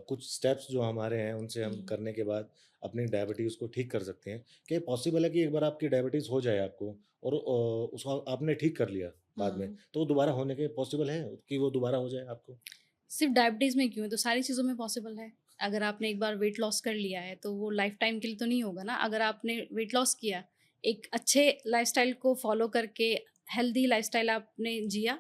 कुछ स्टेप्स जो हमारे हैं उनसे हम हुँ, करने के बाद अपनी डायबिटीज़ को ठीक कर सकते हैं। क्या ये पॉसिबल है कि एक बार आपकी डायबिटीज़ हो जाए आपको और उसको आपने ठीक कर लिया बाद में, हाँ। तो वो दोबारा होने के पॉसिबल है कि वो दोबारा हो जाए आपको? सिर्फ़ डायबिटीज़ में क्यों, है तो सारी चीज़ों में पॉसिबल है। अगर आपने एक बार वेट लॉस कर लिया है, तो वो लाइफ़ टाइम के लिए तो नहीं होगा ना। अगर आपने वेट लॉस किया, एक अच्छे लाइफ़स्टाइल को फ़ॉलो करके हेल्दी लाइफ़स्टाइल आपने जिया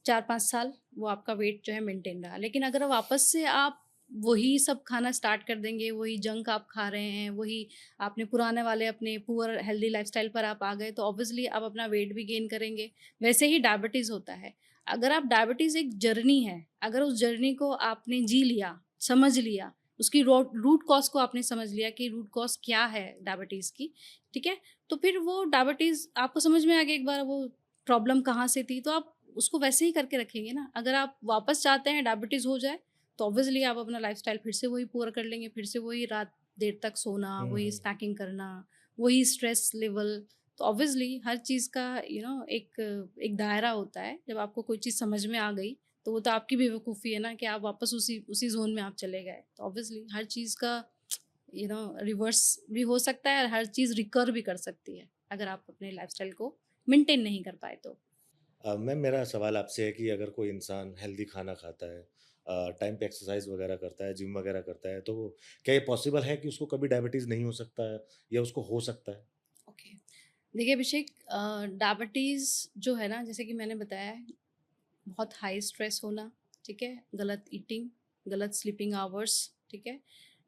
4-5 साल, वो आपका वेट जो है मेंटेन रहा। लेकिन अगर वापस से आप वही सब खाना स्टार्ट कर देंगे, वही जंक आप खा रहे हैं, वही आपने पुराने वाले अपने पुअर हेल्दी लाइफ़स्टाइल पर आप आ गए, तो ऑब्वियसली आप अपना वेट भी गेन करेंगे। वैसे ही डायबिटीज़ होता है। अगर आप डायबिटीज़ एक जर्नी है, अगर उस जर्नी को आपने जी लिया, समझ लिया, उसकी रूट कॉज़ को आपने समझ लिया कि रूट कॉज़ क्या है डायबिटीज़ की, ठीक है? तो फिर वो डायबिटीज़ आपको समझ में आ गया एक बार वो प्रॉब्लम कहाँ से थी, तो आप उसको वैसे ही करके रखेंगे ना। अगर आप वापस चाहते हैं डायबिटीज़ हो जाए, तो ऑब्वियसली आप अपना लाइफ़स्टाइल फिर से वही पूरा कर लेंगे, फिर से वही रात देर तक सोना, हुँ, वही हुँ। स्नैकिंग करना, वही स्ट्रेस लेवल। तो ऑब्वियसली हर चीज़ का एक एक दायरा होता है। जब आपको कोई चीज़ समझ में आ गई, तो वो तो आपकी बेवकूफ़ी है ना कि आप वापस उसी उसी ज़ोन में आप चले गए। तो ऑब्वियसली हर चीज़ का रिवर्स भी हो सकता है और हर चीज़ रिकर भी कर सकती है, अगर आप अपने लाइफ़स्टाइल को मेंटेन नहीं कर पाए तो। मैम मेरा सवाल आपसे है कि अगर कोई इंसान हेल्दी खाना खाता है, टाइम पे एक्सरसाइज़ वगैरह करता है, जिम वगैरह करता है, तो क्या ये पॉसिबल है कि उसको कभी डायबिटीज़ नहीं हो सकता है या उसको हो सकता है? ओके। देखिए अभिषेक, डायबिटीज़ जो है ना, जैसे कि मैंने बताया है, बहुत हाई स्ट्रेस होना, ठीक है? गलत ईटिंग, गलत स्लीपिंग आवर्स, ठीक है?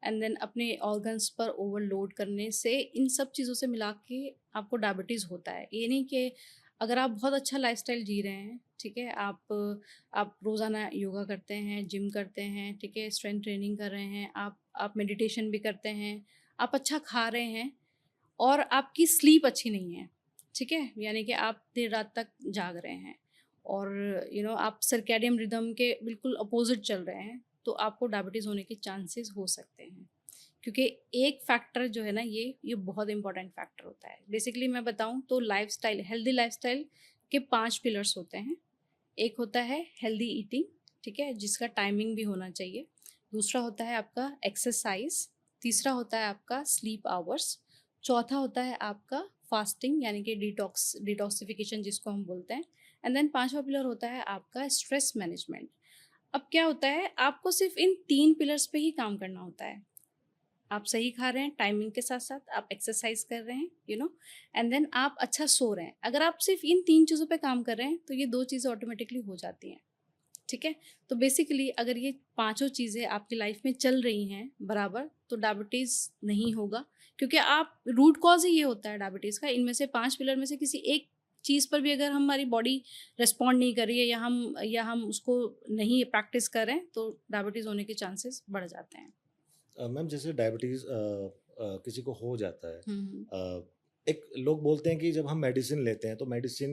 एंड देन अपने ऑर्गन्स पर ओवरलोड करने से, इन सब चीज़ों से मिला के आपको डायबिटीज़ होता है। ये नहीं कि अगर आप बहुत अच्छा लाइफ़स्टाइल जी रहे हैं, ठीक है? आप रोज़ाना योगा करते हैं, जिम करते हैं, ठीक है? स्ट्रेंथ ट्रेनिंग कर रहे हैं, आप मेडिटेशन भी करते हैं, आप अच्छा खा रहे हैं और आपकी स्लीप अच्छी नहीं है, ठीक है? यानी कि आप देर रात तक जाग रहे हैं और आप सर्कैडियन रिदम के बिल्कुल अपोज़िट चल रहे हैं, तो आपको डायबिटीज़ होने के चांसेस हो सकते हैं। क्योंकि एक फैक्टर जो है ना, ये बहुत इम्पोर्टेंट फैक्टर होता है। बेसिकली मैं बताऊँ तो लाइफ़स्टाइल, हेल्दी लाइफ़स्टाइल के 5 पिलर्स होते हैं। एक होता है हेल्दी ईटिंग, ठीक है? जिसका टाइमिंग भी होना चाहिए। दूसरा होता है आपका एक्सरसाइज़, तीसरा होता है आपका स्लीप आवर्स, चौथा होता है आपका फास्टिंग यानी कि डिटॉक्सिफ़िकेशन जिसको हम बोलते हैं, एंड देन पाँचवा पिलर होता है आपका स्ट्रेस मैनेजमेंट। अब क्या होता है, आपको सिर्फ़ इन 3 पिलर्स पे ही काम करना होता है। आप सही खा रहे हैं, टाइमिंग के साथ-साथ आप एक्सरसाइज़ कर रहे हैं, एंड देन आप अच्छा सो रहे हैं। अगर आप सिर्फ़ इन 3 चीज़ों पे काम कर रहे हैं, तो ये 2 चीज़ें ऑटोमैटिकली हो जाती हैं, ठीक है? तो बेसिकली अगर ये पाँचों चीज़ें आपकी लाइफ़ में चल रही हैं बराबर, तो डायबिटीज़ नहीं होगा, क्योंकि आप रूट कॉज़ ही ये होता है डायबिटीज़ का। इनमें से 5 पिलर में से किसी एक चीज़ पर भी अगर हमारी बॉडी रिस्पॉन्ड नहीं कर रही है या हम उसको नहीं प्रैक्टिस कर रहे हैं, तो डायबिटीज़ होने के चांसेस बढ़ जाते हैं। मैम जैसे डायबिटीज़ किसी को हो जाता है, हुँ, हुँ। एक लोग बोलते हैं कि जब हम मेडिसिन लेते हैं तो मेडिसिन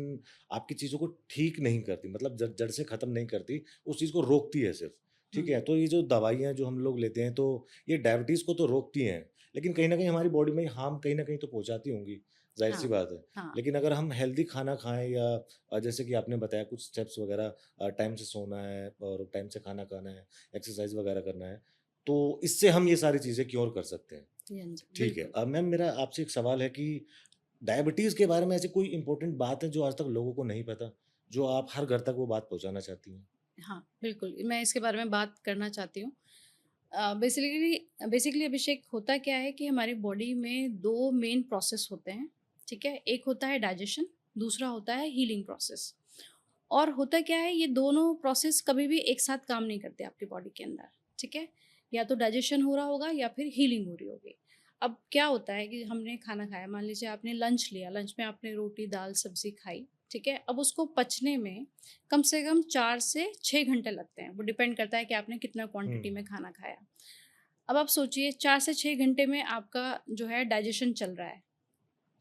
आपकी चीज़ों को ठीक नहीं करती, मतलब जड़ जड़ से ख़त्म नहीं करती, उस चीज़ को रोकती है सिर्फ़, ठीक है? हुँ। तो ये जो दवाइयाँ जो हम लोग लेते हैं तो ये डायबिटीज़ को तो रोकती हैं, लेकिन कहीं न कहीं हमारी बॉडी में हार्म कहीं न कहीं तो पहुँचाती होंगी, ज़ाहिर-सी हाँ, बात है। हाँ। लेकिन अगर हम हेल्दी खाना खाएँ या जैसे कि आपने बताया कुछ स्टेप्स वग़ैरह, टाइम से सोना है और टाइम से खाना खाना है, एक्सरसाइज़ वग़ैरह करना है, तो इससे हम ये सारी चीज़ें क्योर कर सकते हैं। जी, हाँ जी, ठीक है। बिल्कुल। मैम मेरा आपसे एक सवाल है कि डायबिटीज़ के बारे में ऐसी कोई इम्पोर्टेंट बात है जो आज तक लोगों को नहीं पता, जो आप हर घर तक वो बात पहुँचाना चाहती हैं? हाँ, बिल्कुल, मैं इसके बारे में बात करना चाहती हूँ। बेसिकली बेसिकली अभिषेक, होता क्या है कि हमारी बॉडी में 2 मेन प्रोसेस होते हैं, ठीक है? एक होता है डाइजेशन, दूसरा होता है हीलिंग प्रोसेस। और होता क्या है, ये दोनों प्रोसेस कभी भी एक साथ काम नहीं करते आपकी बॉडी के अंदर, ठीक है? या तो डाइजेशन हो रहा होगा या फिर हीलिंग हो रही होगी। अब क्या होता है कि हमने खाना खाया, मान लीजिए आपने लंच लिया, लंच में आपने रोटी, दाल, सब्ज़ी खाई, ठीक है? अब उसको पचने में कम से कम 4 से 6 घंटे लगते हैं, वो डिपेंड करता है कि आपने कितना क्वांटिटी हुँ। में खाना खाया। अब आप सोचिए 4 से 6 घंटे में आपका जो है डाइजेशन चल रहा है।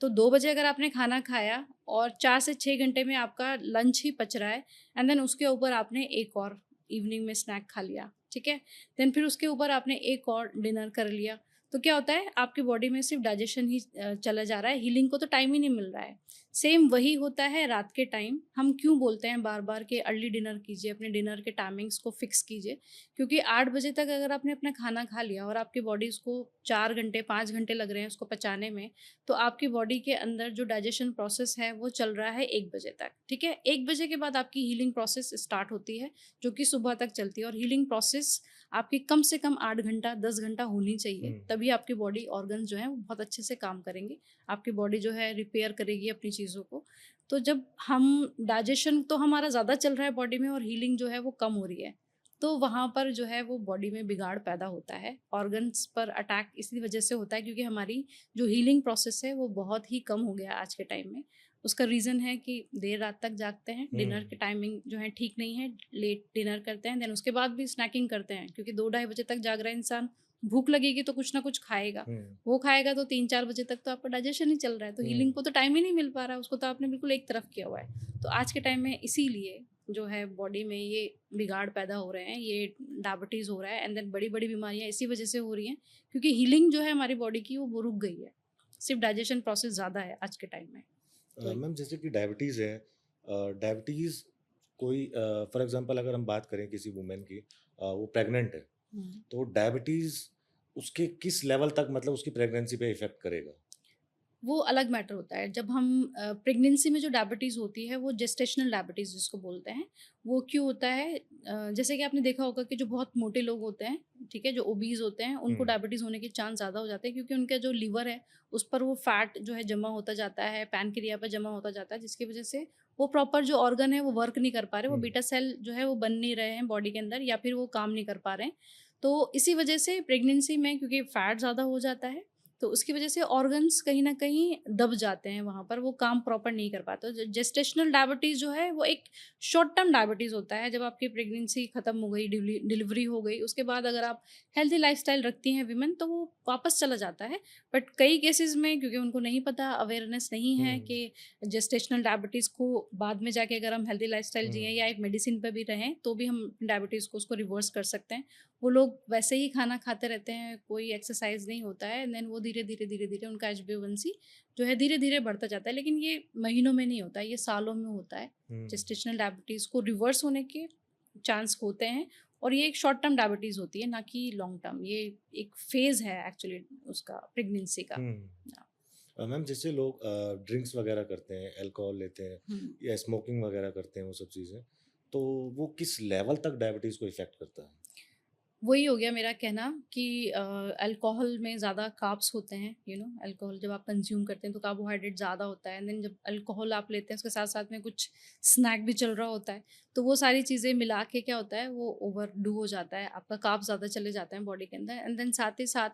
तो 2 बजे अगर आपने खाना खाया और 4 से 6 घंटे में आपका लंच ही पच रहा है एंड देन उसके ऊपर आपने एक और इवनिंग में स्नैक खा लिया, ठीक है? देन फिर उसके ऊपर आपने एक और डिनर कर लिया। तो क्या होता है आपकी बॉडी में सिर्फ़ डाइजेशन ही चला जा रहा है, हीलिंग को तो टाइम ही नहीं मिल रहा है। सेम वही होता है रात के टाइम, हम क्यों बोलते हैं बार-बार कि अर्ली डिनर कीजिए, अपने डिनर के टाइमिंग्स को फिक्स कीजिए, क्योंकि 8 बजे तक अगर आपने अपना खाना खा लिया और आपकी बॉडी उसको 4 घंटे, 5 घंटे लग रहे हैं उसको पचाने में, तो आपकी बॉडी के अंदर जो डाइजेशन प्रोसेस है वो चल रहा है 1 बजे तक, ठीक है? 1 बजे के बाद आपकी हीलिंग प्रोसेस स्टार्ट होती है, जो कि सुबह तक चलती है और हीलिंग प्रोसेस आपकी कम से कम 8 घंटा, 10 घंटा होनी चाहिए, हुँ, तभी आपकी बॉडी ऑर्गन्स जो हैं वो बहुत अच्छे से काम करेंगे। आपकी बॉडी जो है रिपेयर करेगी अपनी चीज़ों को। तो जब हम डाइजेशन तो हमारा ज़्यादा चल रहा है बॉडी में और हीलिंग जो है वो कम हो रही है, तो वहाँ पर जो है वो बॉडी में बिगाड़ पैदा होता है। ऑर्गन्स पर अटैक इसी वजह से होता है क्योंकि हमारी जो हीलिंग प्रोसेस है वो बहुत ही कम हो गया है आज के टाइम में। उसका रीज़न है कि देर रात तक जागते हैं, डिनर हुँ, की टाइमिंग जो है ठीक नहीं है, लेट डिनर करते हैं, देन उसके बाद भी स्नैकिंग करते हैं क्योंकि 2 ढाई बजे तक जाग रहा है इंसान, भूख लगेगी तो कुछ ना कुछ खाएगा। हुँ, वो खाएगा तो 3-4 बजे तक तो आपका डाइजेशन ही चल रहा है, तो हीलिंग हुँ, को तो टाइम ही नहीं मिल पा रहा है, उसको तो आपने बिल्कुल एक तरफ किया हुआ है। तो आज के टाइम में इसीलिए जो है बॉडी में ये बिगाड़ पैदा हो रहे हैं, ये डायबिटीज़ हो रहा है एंड देन बड़ी-बड़ी बीमारियाँ इसी वजह से हो रही हैं क्योंकि हीलिंग जो है हमारी बॉडी की वो रुक गई है। सिर्फ़ डाइजेशन प्रोसेस ज़्यादा है आज के टाइम में। तो मैम जैसे कि डायबिटीज़ है डायबिटीज़ कोई फॉर एग्ज़ाम्पल अगर हम बात करें किसी वुमेन की वो प्रेग्नेंट है, हुँ। तो डायबिटीज़ उसके किस लेवल तक मतलब उसकी प्रेगनेंसी पे इफ़ेक्ट करेगा? वो अलग मैटर होता है। जब हम प्रेगनेंसी में जो डायबिटीज़ होती है, वो जेस्टेशनल डायबिटीज़ जिसको बोलते हैं। वो क्यों होता है जैसे कि आपने देखा होगा कि जो बहुत मोटे लोग होते हैं, ठीक है? जो ओबीज़ होते हैं, उनको हुँ, डायबिटीज़ होने के चांस ज़्यादा हो जाते हैं क्योंकि उनका जो लिवर है, उस पर वो फैट जो है जमा होता जाता है, पैनक्रिया पे जमा होता जाता है, जिसकी वजह से वो प्रॉपर जो ऑर्गन है, वो वर्क नहीं कर पा रहे। वो हुँ, बीटा सेल जो है, वो बन नहीं रहे हैं बॉडी के अंदर या फिर वो काम नहीं कर पा रहे हैं। तो इसी वजह से प्रेगनेंसी में क्योंकि फैट ज़्यादा हो जाता है, तो उसकी वजह से ऑर्गन्स कहीं न कहीं दब जाते हैं वहाँ पर, वो काम प्रॉपर नहीं कर पाते। तो जेस्टेशनल डायबिटीज़ जो है वो एक शॉर्ट टर्म डायबिटीज़ होता है, जब आपकी प्रेगनेंसी खत्म हो गई, डिलीवरी हो गई, उसके बाद अगर आप हेल्दी लाइफ़स्टाइल रखती हैं वीमेन तो वो वापस चला जाता है। बट कई केसेज़ में क्योंकि उनको नहीं पता, अवेयरनेस नहीं है हुँ, कि जेस्टेशनल डायबिटीज़ को बाद में जाके अगर हम हेल्दी लाइफ़स्टाइल जिएँ हुँ, या एक मेडिसिन पे भी रहें, तो भी हम डायबिटीज़ को उसको रिवर्स कर सकते हैं। वो लोग वैसे ही खाना खाते रहते हैं, कोई एक्सरसाइज़ नहीं होता है एंड देन वो धीरे-धीरे उनका HbA1c जो है धीरे-धीरे बढ़ता जाता है। लेकिन ये महीनों में नहीं होता है, ये सालों में होता है। हुँ, जेस्टेशनल डायबिटीज़ को रिवर्स होने के चांस होते हैं और ये एक शॉर्ट टर्म डायबिटीज़ होती है, ना कि लॉन्ग टर्म। ये एक फ़ेज़ है एक्चुअली उसका प्रेगनेंसी का। हुँ। या मैम जैसे लोग ड्रिंक्स वगैरह करते हैं, अल्कोहल लेते हैं हुँ। या स्मोकिंग वगैरह करते हैं वो सब चीज़ें, तो वो किस लेवल तक डायबिटीज़ को इफ़ेक्ट करता है? वही हो गया मेरा कहना कि अल्कोहल में ज़्यादा कार्ब्स होते हैं, अल्कोहल जब आप कंज़्यूम करते हैं तो कार्बोहाइड्रेट ज़्यादा होता है एंड देन जब अल्कोहल आप लेते हैं उसके साथ-साथ में कुछ स्नैक भी चल रहा होता है, तो वो सारी चीज़ें मिला के क्या होता है वो ओवरडू हो जाता है, आपका कार्ब्स ज़्यादा चले जाते हैं बॉडी के अंदर एंड देन साथ ही साथ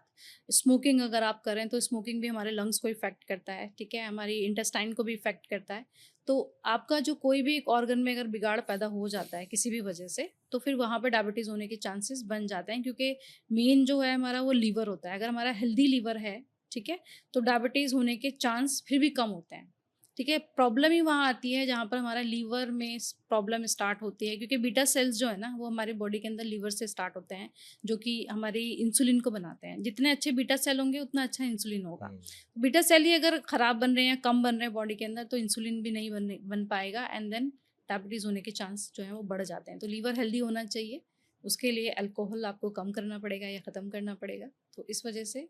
स्मोकिंग अगर आप करें तो स्मोकिंग भी हमारे लंग्स को इफ़ेक्ट करता है, ठीक है? हमारी इंटेस्टाइन को भी इफ़ेक्ट करता है। तो आपका जो कोई भी एक ऑर्गन में अगर बिगाड़ पैदा हो जाता है किसी भी वजह से, तो फिर वहाँ पे डायबिटीज़ होने के चांसेस बन जाते हैं क्योंकि मेन जो है हमारा वो लीवर होता है। अगर हमारा हेल्दी लीवर है, ठीक है? तो डायबिटीज़ होने के चांस फिर भी कम होते हैं, ठीक है? प्रॉब्लम ही वहाँ आती है जहाँ पर हमारा लीवर में स प्रॉब्लम स्टार्ट होती है क्योंकि बीटा सेल्स जो है ना, वो हमारी बॉडी के अंदर लीवर से स्टार्ट होते हैं, जो कि हमारी इंसुलिन को बनाते हैं। जितने अच्छे बीटा सेल होंगे, उतना अच्छा इंसुलिन होगा। हुँ, बीटा सेल ही अगर खराब बन रहे हैं या कम बन रहे हैं बॉडी के अंदर, तो इंसुलिन भी नहीं बन पाएगा एंड देन डायबिटीज़ होने के चांस जो हैं वो बढ़ जाते हैं। तो लीवर हेल्दी होना चाहिए, उसके लिए अल्कोहल आपको कम करना पड़ेगा या ख़त्म करना पड़ेगा। तो इस वजह से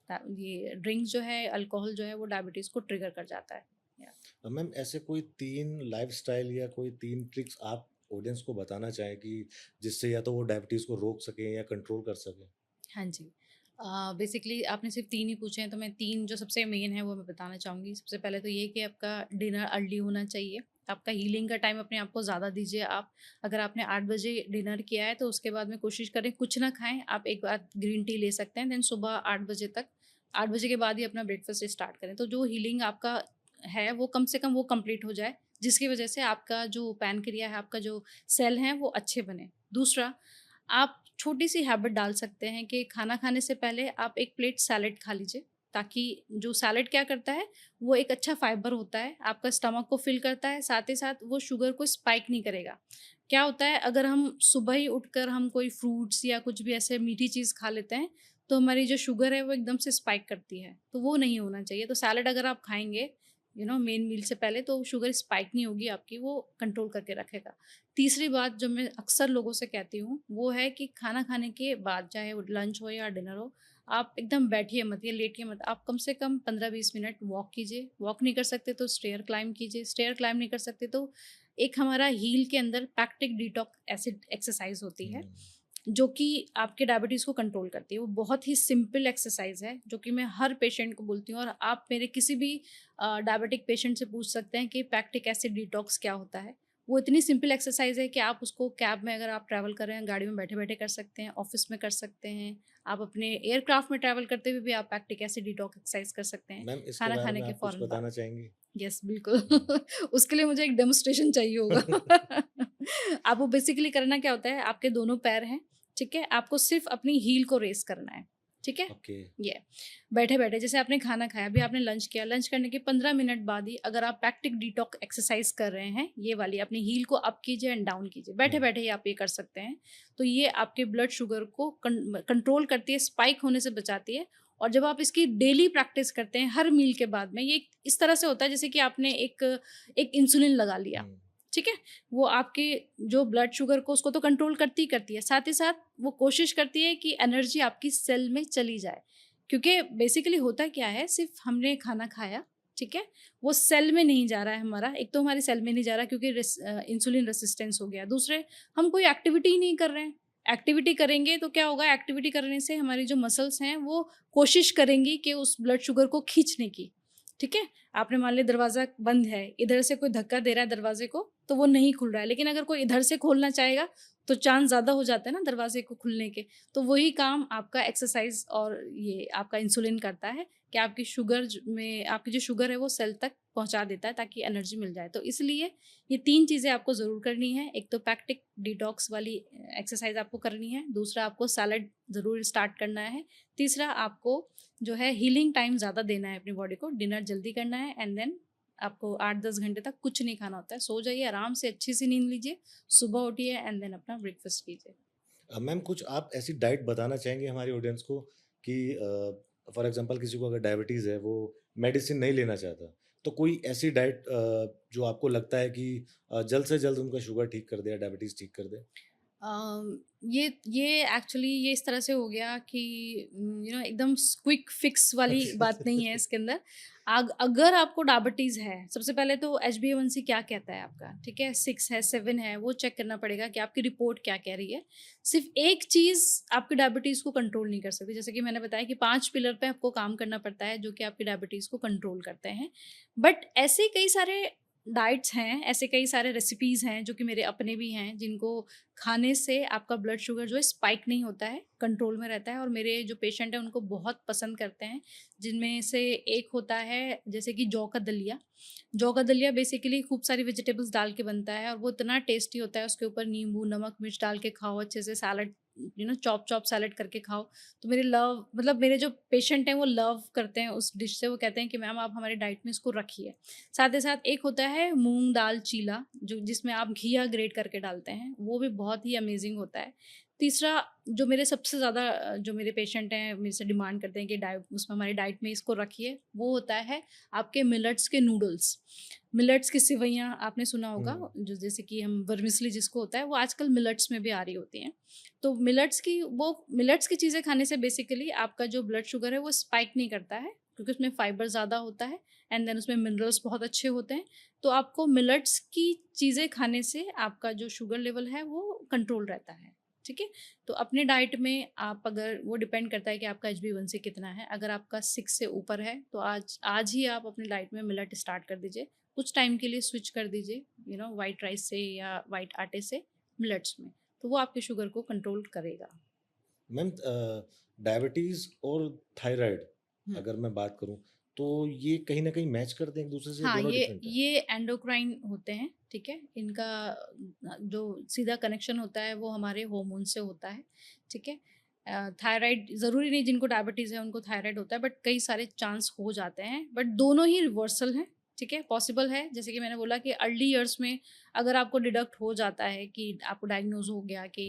ये ड्रिंक्स जो है, अल्कोहल जो है वो डायबिटीज़ को ट्रिगर कर जाता है। या मैम ऐसे कोई 3 लाइफ़स्टाइल या कोई 3 ट्रिक्स आप ऑडियंस को बताना चाहें कि जिससे या तो वो डायबिटीज़ को रोक सकें या कंट्रोल कर सकें? हाँ जी। बेसिकली आपने सिर्फ़ 3 ही पूछे हैं, तो मैं 3 जो सबसे मेन है वो मैं बताना चाहूँगी। सबसे पहले तो ये कि आपका डिनर अर्ली होना चाहिए। आपका हीलिंग का टाइम अपने आप को ज़्यादा दीजिए आप। अगर आपने 8 बजे डिनर किया है तो उसके बाद में कोशिश करें कुछ ना खाएँ। आप एक बार ग्रीन टी ले सकते हैं, देन सुबह 8 बजे तक 8 बजे के बाद ही अपना ब्रेकफ़ास्ट स्टार्ट करें। तो जो हीलिंग आपका है वो कम से कम वो कंप्लीट हो जाए, जिसकी वज़ह से आपका जो पैनक्रिया है, आपका जो सेल हैं वो अच्छे बने। दूसरा, आप छोटी-सी हैबिट डाल सकते हैं कि खाना खाने से पहले आप 1 प्लेट सैलेड खा लीजिए, ताकि जो सैलेड क्या करता है, वो एक अच्छा फाइबर होता है, आपका स्टमक को फ़िल करता है, साथ ही साथ वो शुगर को स्पाइक नहीं करेगा। क्या होता है, अगर हम सुबह ही उठकर हम कोई फ्रूट्स या कुछ भी ऐसे मीठी चीज़ खा लेते हैं, तो हमारी जो शुगर है वो एकदम से स्पाइक करती है, तो वो नहीं होना चाहिए। तो सैलेड अगर आप खाएँगे, मेन मील से पहले, तो शुगर स्पाइक नहीं होगी आपकी, वो कंट्रोल करके रखेगा। तीसरी बात जो मैं अक्सर लोगों से कहती हूँ, वो है कि खाना खाने के बाद, चाहे वो लंच हो या डिनर हो, आप एकदम बैठिए मत या लेटिए मत। आप कम से कम 15-20 मिनट वॉक कीजिए। वॉक नहीं कर सकते तो स्टेयर क्लाइंब कीजिए। स्टेयर क्लाइंब नहीं कर सकते तो एक हमारा हील के अंदर पैक्टिक डिटॉक्स एसिड एक्सरसाइज़ होती है, हुँ। जो कि आपके डायबिटीज़ को कंट्रोल करती है। वो बहुत ही सिंपल एक्सरसाइज़ है, जो कि मैं हर पेशेंट को बोलती हूँ, और आप मेरे किसी भी डायबिटिक पेशेंट से पूछ सकते हैं कि पैक्टिक एसिड डिटॉक्स क्या होता है। वो इतनी सिंपल एक्सरसाइज़ है कि आप उसको कैब में, अगर आप ट्रैवल कर रहे हैं, गाड़ी में बैठे-बैठे कर सकते हैं, ऑफ़िस में कर सकते हैं। आप अपने एयरक्राफ्ट में ट्रैवल करते हुए भी आप पैक्टिक एसिड डिटॉक्स एक्सरसाइज़ कर सकते हैं, मैम इसके खाना बारे खाने में के आप कुछ फ़ौरन बाद। बताना चाहेंगी? यस, बिल्कुल। हुँ। उसके लिए मुझे एक डेमोन्स्ट्रेशन चाहिए होगा। आपको बेसिकली करना क्या होता है, आपके दोनों पैर हैं, ठीक है? आपको सिर्फ़ अपनी हील को रेज़ करना है, ठीक है? ओके। ये बैठे-बैठे, जैसे आपने खाना खाया, अभी आपने लंच किया, लंच करने के 15 मिनट बाद ही अगर आप पैक्टिक डिटॉक्स एक्सरसाइज़ कर रहे हैं, ये वाली अपनी हील को अप कीजिए एंड डाउन कीजिए, हुँ। बैठे-बैठे ही आप ये कर सकते हैं। तो ये आपके ब्लड शुगर को कंट्रोल करती है, स्पाइक होने से बचाती है। और जब आप इसकी डेली प्रैक्टिस करते हैं, हर मील के बाद में, ये इस तरह से होता है जैसे कि आपने एक एक इंसुलिन लगा लिया, हुँ। ठीक है? वो आपके जो ब्लड शुगर को, उसको तो कंट्रोल करती ही करती है, साथ ही साथ वो कोशिश करती है कि एनर्जी आपकी सेल में चली जाए। क्योंकि बेसिकली होता क्या है, सिर्फ़ हमने खाना खाया, ठीक है? वो सेल में नहीं जा रहा है हमारा, एक तो हमारी सेल में नहीं जा रहा क्योंकि इंसुलिन रेजिस्टेंस हो गया, दूसरे हम कोई एक्टिविटी ही नहीं कर रहे हैं। एक्टिविटी करेंगे तो क्या होगा, एक्टिविटी करने से हमारी जो मसल्स हैं, वो कोशिश करेंगी कि उस ब्लड शुगर को खींचने की, ठीक है? आपने मान लिया दरवाज़ा बंद है, इधर से कोई धक्का दे रहा है दरवाज़े को, तो वो नहीं खुल रहा है, लेकिन अगर कोई इधर से खोलना चाहेगा, तो चांस ज़्यादा हो जाते हैं ना दरवाज़े को खुलने के। तो वही काम आपका एक्सरसाइज़ और ये आपका इंसुलिन करता है कि आपकी शुगर में, आपकी जो शुगर है वो सेल तक पहुँचा देता है ताकि एनर्जी मिल जाए। तो इसलिए ये 3 चीज़ें आपको ज़रूर करनी है। एक तो पैक्टिक डिटॉक्स वाली एक्सरसाइज़ आपको करनी है, दूसरा आपको सैलेड ज़रूर स्टार्ट करना है, तीसरा आपको जो है हीलिंग टाइम ज़्यादा देना है अपनी बॉडी को, डिनर जल्दी करना है एंड देन आपको 8-10 घंटे तक कुछ नहीं खाना होता है। सो जाइए, आराम से अच्छी सी नींद लीजिए, सुबह उठिए एंड देन अपना ब्रेकफ़ास्ट कीजिए। मैम कुछ आप ऐसी डाइट बताना चाहेंगे हमारी ऑडियंस को कि फॉर एग्ज़ाम्पल किसी को अगर डायबिटीज़ है, वो मेडिसिन नहीं लेना चाहता, तो कोई ऐसी डाइट जो आपको लगता है कि जल्द से जल्द उनका शुगर ठीक कर दे या डायबिटीज़ ठीक कर दे? ये एक्चुअली ये इस तरह से हो गया कि एकदम क्विक फिक्स वाली बात नहीं है इसके अंदर। अगर आपको डायबिटीज़ है, सबसे पहले तो HbA1c क्या कहता है आपका, ठीक है? 6 है, 7 है, वो चेक करना पड़ेगा कि आपकी रिपोर्ट क्या कह रही है। सिर्फ़ एक चीज़ आपकी डायबिटीज़ को कंट्रोल नहीं कर सकती, जैसे कि मैंने बताया कि 5 पिलर पे आपको काम करना पड़ता है, जो कि आपकी डायबिटीज़ को कंट्रोल करते हैं। बट ऐसे कई सारे डाइट्स हैं, ऐसे कई सारे रेसिपीज़ हैं, जो कि मेरे अपने भी हैं, जिनको खाने से आपका ब्लड शुगर जो है स्पाइक नहीं होता है, कंट्रोल में रहता है और मेरे जो पेशेंट हैं उनको बहुत पसंद करते हैं। जिनमें से एक होता है जैसे कि जौ का दलिया। जौ का दलिया बेसिकली खूब सारी वेजिटेबल्स डाल के बनता है और वो इतना टेस्टी होता है, उसके ऊपर नींबू, नमक, मिर्च डाल के खाओ, अच्छे से सैलड चॉप चॉप सैलड करके खाओ। तो मेरे जो पेशेंट हैं वो लव करते हैं उस डिश से, वो कहते हैं कि मैम आप हमारी डाइट में इसको रखिए। साथ ही साथ एक होता है मूँग दाल चीला, जो जिसमें आप घिया ग्रेट करके डालते हैं, वो भी बहुत ही अमेज़िंग होता है। तीसरा, जो मेरे सबसे ज़्यादा जो मेरे पेशेंट हैं मेरे से डिमांड करते हैं कि उसमें हमारी डाइट में इसको रखिए, वो होता है आपके मिलेट्स के नूडल्स। मिलेट्स की सिवइयाँ आपने सुना होगा, हुँ। जो जैसे कि हम वर्मिसली जिसको होता है, वो आजकल मिलेट्स में भी आ रही होती हैं। तो मिलेट्स की चीज़ें खाने से बेसिकली आपका जो ब्लड शुगर है वो स्पाइक नहीं करता है, क्योंकि उसमें फाइबर ज़्यादा होता है एंड देन उसमें मिनरल्स बहुत अच्छे होते हैं। तो आपको मिलेट्स की चीज़ें खाने से आपका जो शुगर लेवल है वो कंट्रोल रहता है, ठीक है? तो अपने डाइट में आप, अगर वो डिपेंड करता है कि आपका HbA1c कितना है, अगर आपका 6 से ऊपर है तो आज आज ही आप अपनी डाइट में मिलेट स्टार्ट कर दीजिए। कुछ टाइम के लिए स्विच कर दीजिए, व्हाइट राइस से या व्हाइट आटे से मिलेट्स में, तो वो आपके शुगर को कंट्रोल करेगा। मैम डायबिटीज़ और थायराइड हुँ। अगर मैं बात करूँ, तो ये कहीं न कहीं मैच करते हैं एक-दूसरे से, हाँ, दोनों डिफरेंट हैं? ये एंडोक्राइन होते हैं, ठीक है? इनका जो सीधा कनेक्शन होता है वो हमारे हार्मोन से होता है, ठीक है? थायराइड ज़रूरी नहीं जिनको डायबिटीज़ है उनको थायराइड होता है, बट कई सारे चांस हो जाते हैं, बट दोनों ही रिवर्सल हैं, ठीक है? पॉसिबल है, जैसे कि मैंने बोला कि अर्ली ईयर्स में अगर आपको डिडक्ट हो जाता है कि आपको डायग्नोज़ हो गया कि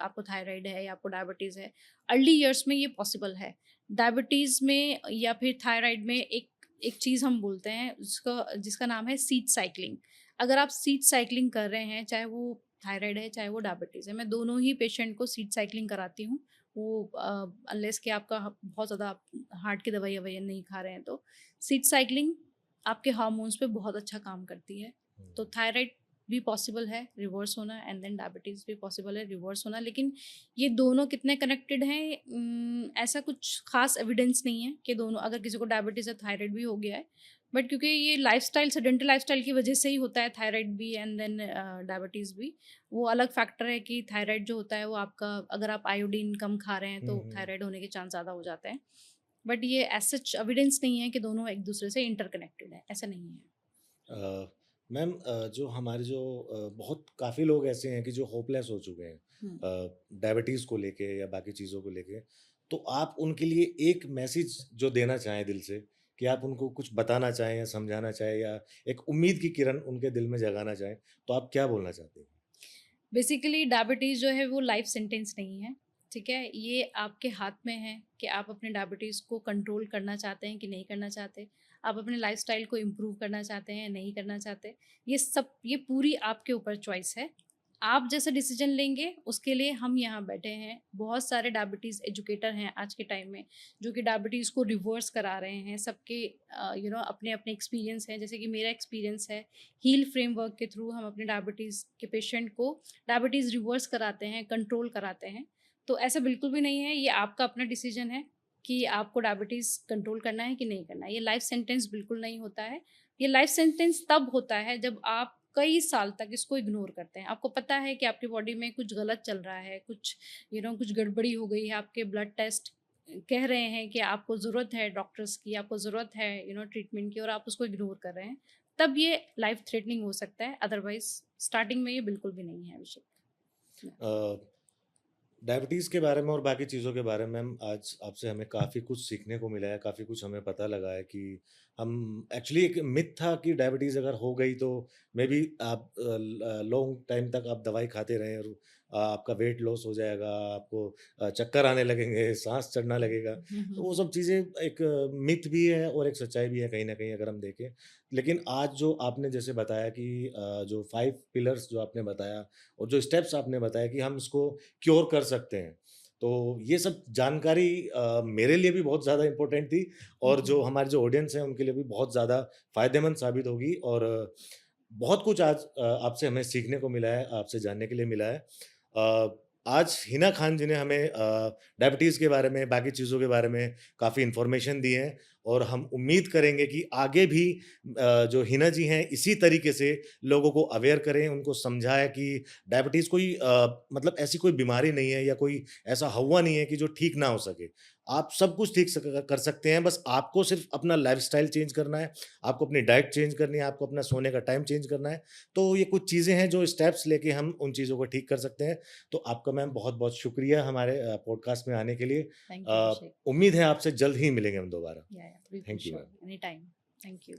आपको थायराइड है या आपको डायबिटीज़ है, अर्ली ईयर्स में ये पॉसिबल है। डायबिटीज़ में या फिर थायराइड में एक एक चीज़ हम बोलते हैं उसका जिसका नाम है सीट साइक्लिंग। अगर आप सीट साइक्लिंग कर रहे हैं, चाहे वो थायराइड है, चाहे वो डायबिटीज़ है, मैं दोनों ही पेशेंट को सीट साइक्लिंग कराती हूँ। वो अनलेस कि आपका बहुत ज़्यादा हार्ट की दवाइयाँ-ववाइयाँ नहीं खा रहे हैं तो। सीट साइक्लिंग आपके हार्मोन्स पे बहुत अच्छा काम करती है। हुँ। तो थायराइड भी पॉसिबल है रिवर्स होना एंड देन डायबिटीज़ भी पॉसिबल है रिवर्स होना, लेकिन ये दोनों कितने कनेक्टेड हैं ऐसा कुछ खास एविडेंस नहीं है कि दोनों अगर किसी को डायबिटीज़ है थायराइड भी हो गया है, बट क्योंकि ये लाइफस्टाइल सेडेंटरी लाइफस्टाइल की वजह से ही होता है थायराइड भी एंड देन डायबिटीज़ भी। वो अलग फैक्टर है कि थायराइड जो होता है वो आपका अगर आप आयोडीन कम खा रहे हैं हुँ, तो हुँ। थायराइड होने के चांस ज़्यादा हो जाते हैं, बट ये एज सच एविडेंस नहीं है कि दोनों एक दूसरे से इंटरकनेक्टेड है, ऐसा नहीं है। अ, मैम जो हमारे जो बहुत काफ़ी लोग ऐसे हैं कि जो होपलेस हो चुके हैं हम्म। डायबिटीज़ को लेके या बाकी चीज़ों को लेके, तो आप उनके लिए एक मैसेज जो देना चाहें दिल से, कि आप उनको कुछ बताना चाहें या समझाना चाहें या एक उम्मीद की किरण उनके दिल में जगाना चाहें, तो आप क्या बोलना चाहते हैं? बेसिकली डायबिटीज़ जो है वो लाइफ सेंटेंस नहीं है, ठीक है? ये आपके हाथ में है कि आप अपने डायबिटीज़ को कंट्रोल करना चाहते हैं कि नहीं करना चाहते। आप अपने लाइफ़स्टाइल को इम्प्रूव करना चाहते हैं या नहीं करना चाहते। ये पूरी आपके ऊपर चॉइस है। आप जैसा डिसीज़न लेंगे उसके लिए हम यहाँ बैठे हैं। बहुत सारे डायबिटीज़ एजुकेटर हैं आज के टाइम में जो कि डायबिटीज़ को रिवर्स करा रहे हैं। सबके अपने-अपने एक्सपीरियंस हैं। जैसे कि मेरा एक्सपीरियंस है, हील फ्रेमवर्क के थ्रू हम अपने डायबिटीज़ के पेशेंट को डायबिटीज़ रिवर्स कराते हैं, कंट्रोल कराते हैं। तो ऐसा बिल्कुल भी नहीं है, ये आपका अपना डिसीज़न है कि आपको डायबिटीज़ कंट्रोल करना है कि नहीं करना है। ये लाइफ़ सेंटेंस बिल्कुल नहीं होता है। ये लाइफ़ सेंटेंस तब होता है जब आप कई साल तक इसको इग्नोर करते हैं। आपको पता है कि आपकी बॉडी में कुछ गलत चल रहा है, कुछ गड़बड़ी हो गई है, आपके ब्लड टेस्ट कह रहे हैं कि आपको ज़रूरत है डॉक्टर्स की, आपको ज़रूरत है ट्रीटमेंट की और आप उसको इग्नोर कर रहे हैं। तब ये लाइफ़ थ्रेटनिंग हो सकता है, अदरवाइज़ स्टार्टिंग में ये बिल्कुल भी नहीं है अभिषेक। या अ, डायबिटीज़ के बारे में और बाकी चीज़ों के बारे में मैम आज आपसे हमें काफ़ी कुछ सीखने को मिला है, काफ़ी कुछ हमें पता लगा है कि हम एक्चुअली एक मिथ था कि डायबिटीज़ अगर हो गई तो मेबी आप लॉन्ग टाइम तक आप दवाई खाते रहें और आपका वेट लॉस हो जाएगा, आपको चक्कर आने लगेंगे, साँस चढ़ना लगेगा। हुँ, तो हुँ, वो हुँ। सब चीज़ें एक मिथ भी है और एक सच्चाई भी है कहीं न कहीं अगर हम देखें। लेकिन आज जो आपने जैसे बताया कि जो 5 पिलर्स जो आपने बताया और जो स्टेप्स आपने बताया कि हम इसको क्योर कर सकते हैं। तो ये सब जानकारी मेरे लिए भी बहुत ज़्यादा इम्पोर्टेंट थी हुँ, और जो हुँ। हमारे जो ऑडियंस है उनके लिए भी बहुत ज़्यादा फ़ायदेमंद साबित होगी और बहुत कुछ आज आपसे हमें सीखने को मिला है, आपसे जानने के लिए मिला है। आज हिना खान जी ने हमें डायबिटीज़ के बारे में, बाकी चीज़ों के बारे में काफ़ी इन्फॉर्मेशन दी है और हम उम्मीद करेंगे कि आगे भी जो हिना जी हैं इसी तरीके से लोगों को अवेयर करें, उनको समझाएँ कि डायबिटीज़ कोई मतलब ऐसी कोई बीमारी नहीं है या कोई ऐसा हौवा नहीं है कि जो ठीक ना हो सके। आप सब कुछ ठीक कर सकते हैं, बस आपको सिर्फ़ अपना लाइफ़स्टाइल चेंज करना है, आपको अपनी डाइट चेंज करनी है, आपको अपना सोने का टाइम चेंज करना है। तो ये कुछ चीज़ें हैं जो स्टेप्स लेके हम उन चीज़ों को ठीक कर सकते हैं। तो आपका मैम बहुत-बहुत शुक्रिया हमारे पॉडकास्ट में आने के लिए। थैंक यू अभिषेक। उम्मीद है आपसे जल्द ही मिलेंगे हम दोबारा। बिल्कुल thank you sure, ma'am. Any time. Thank you.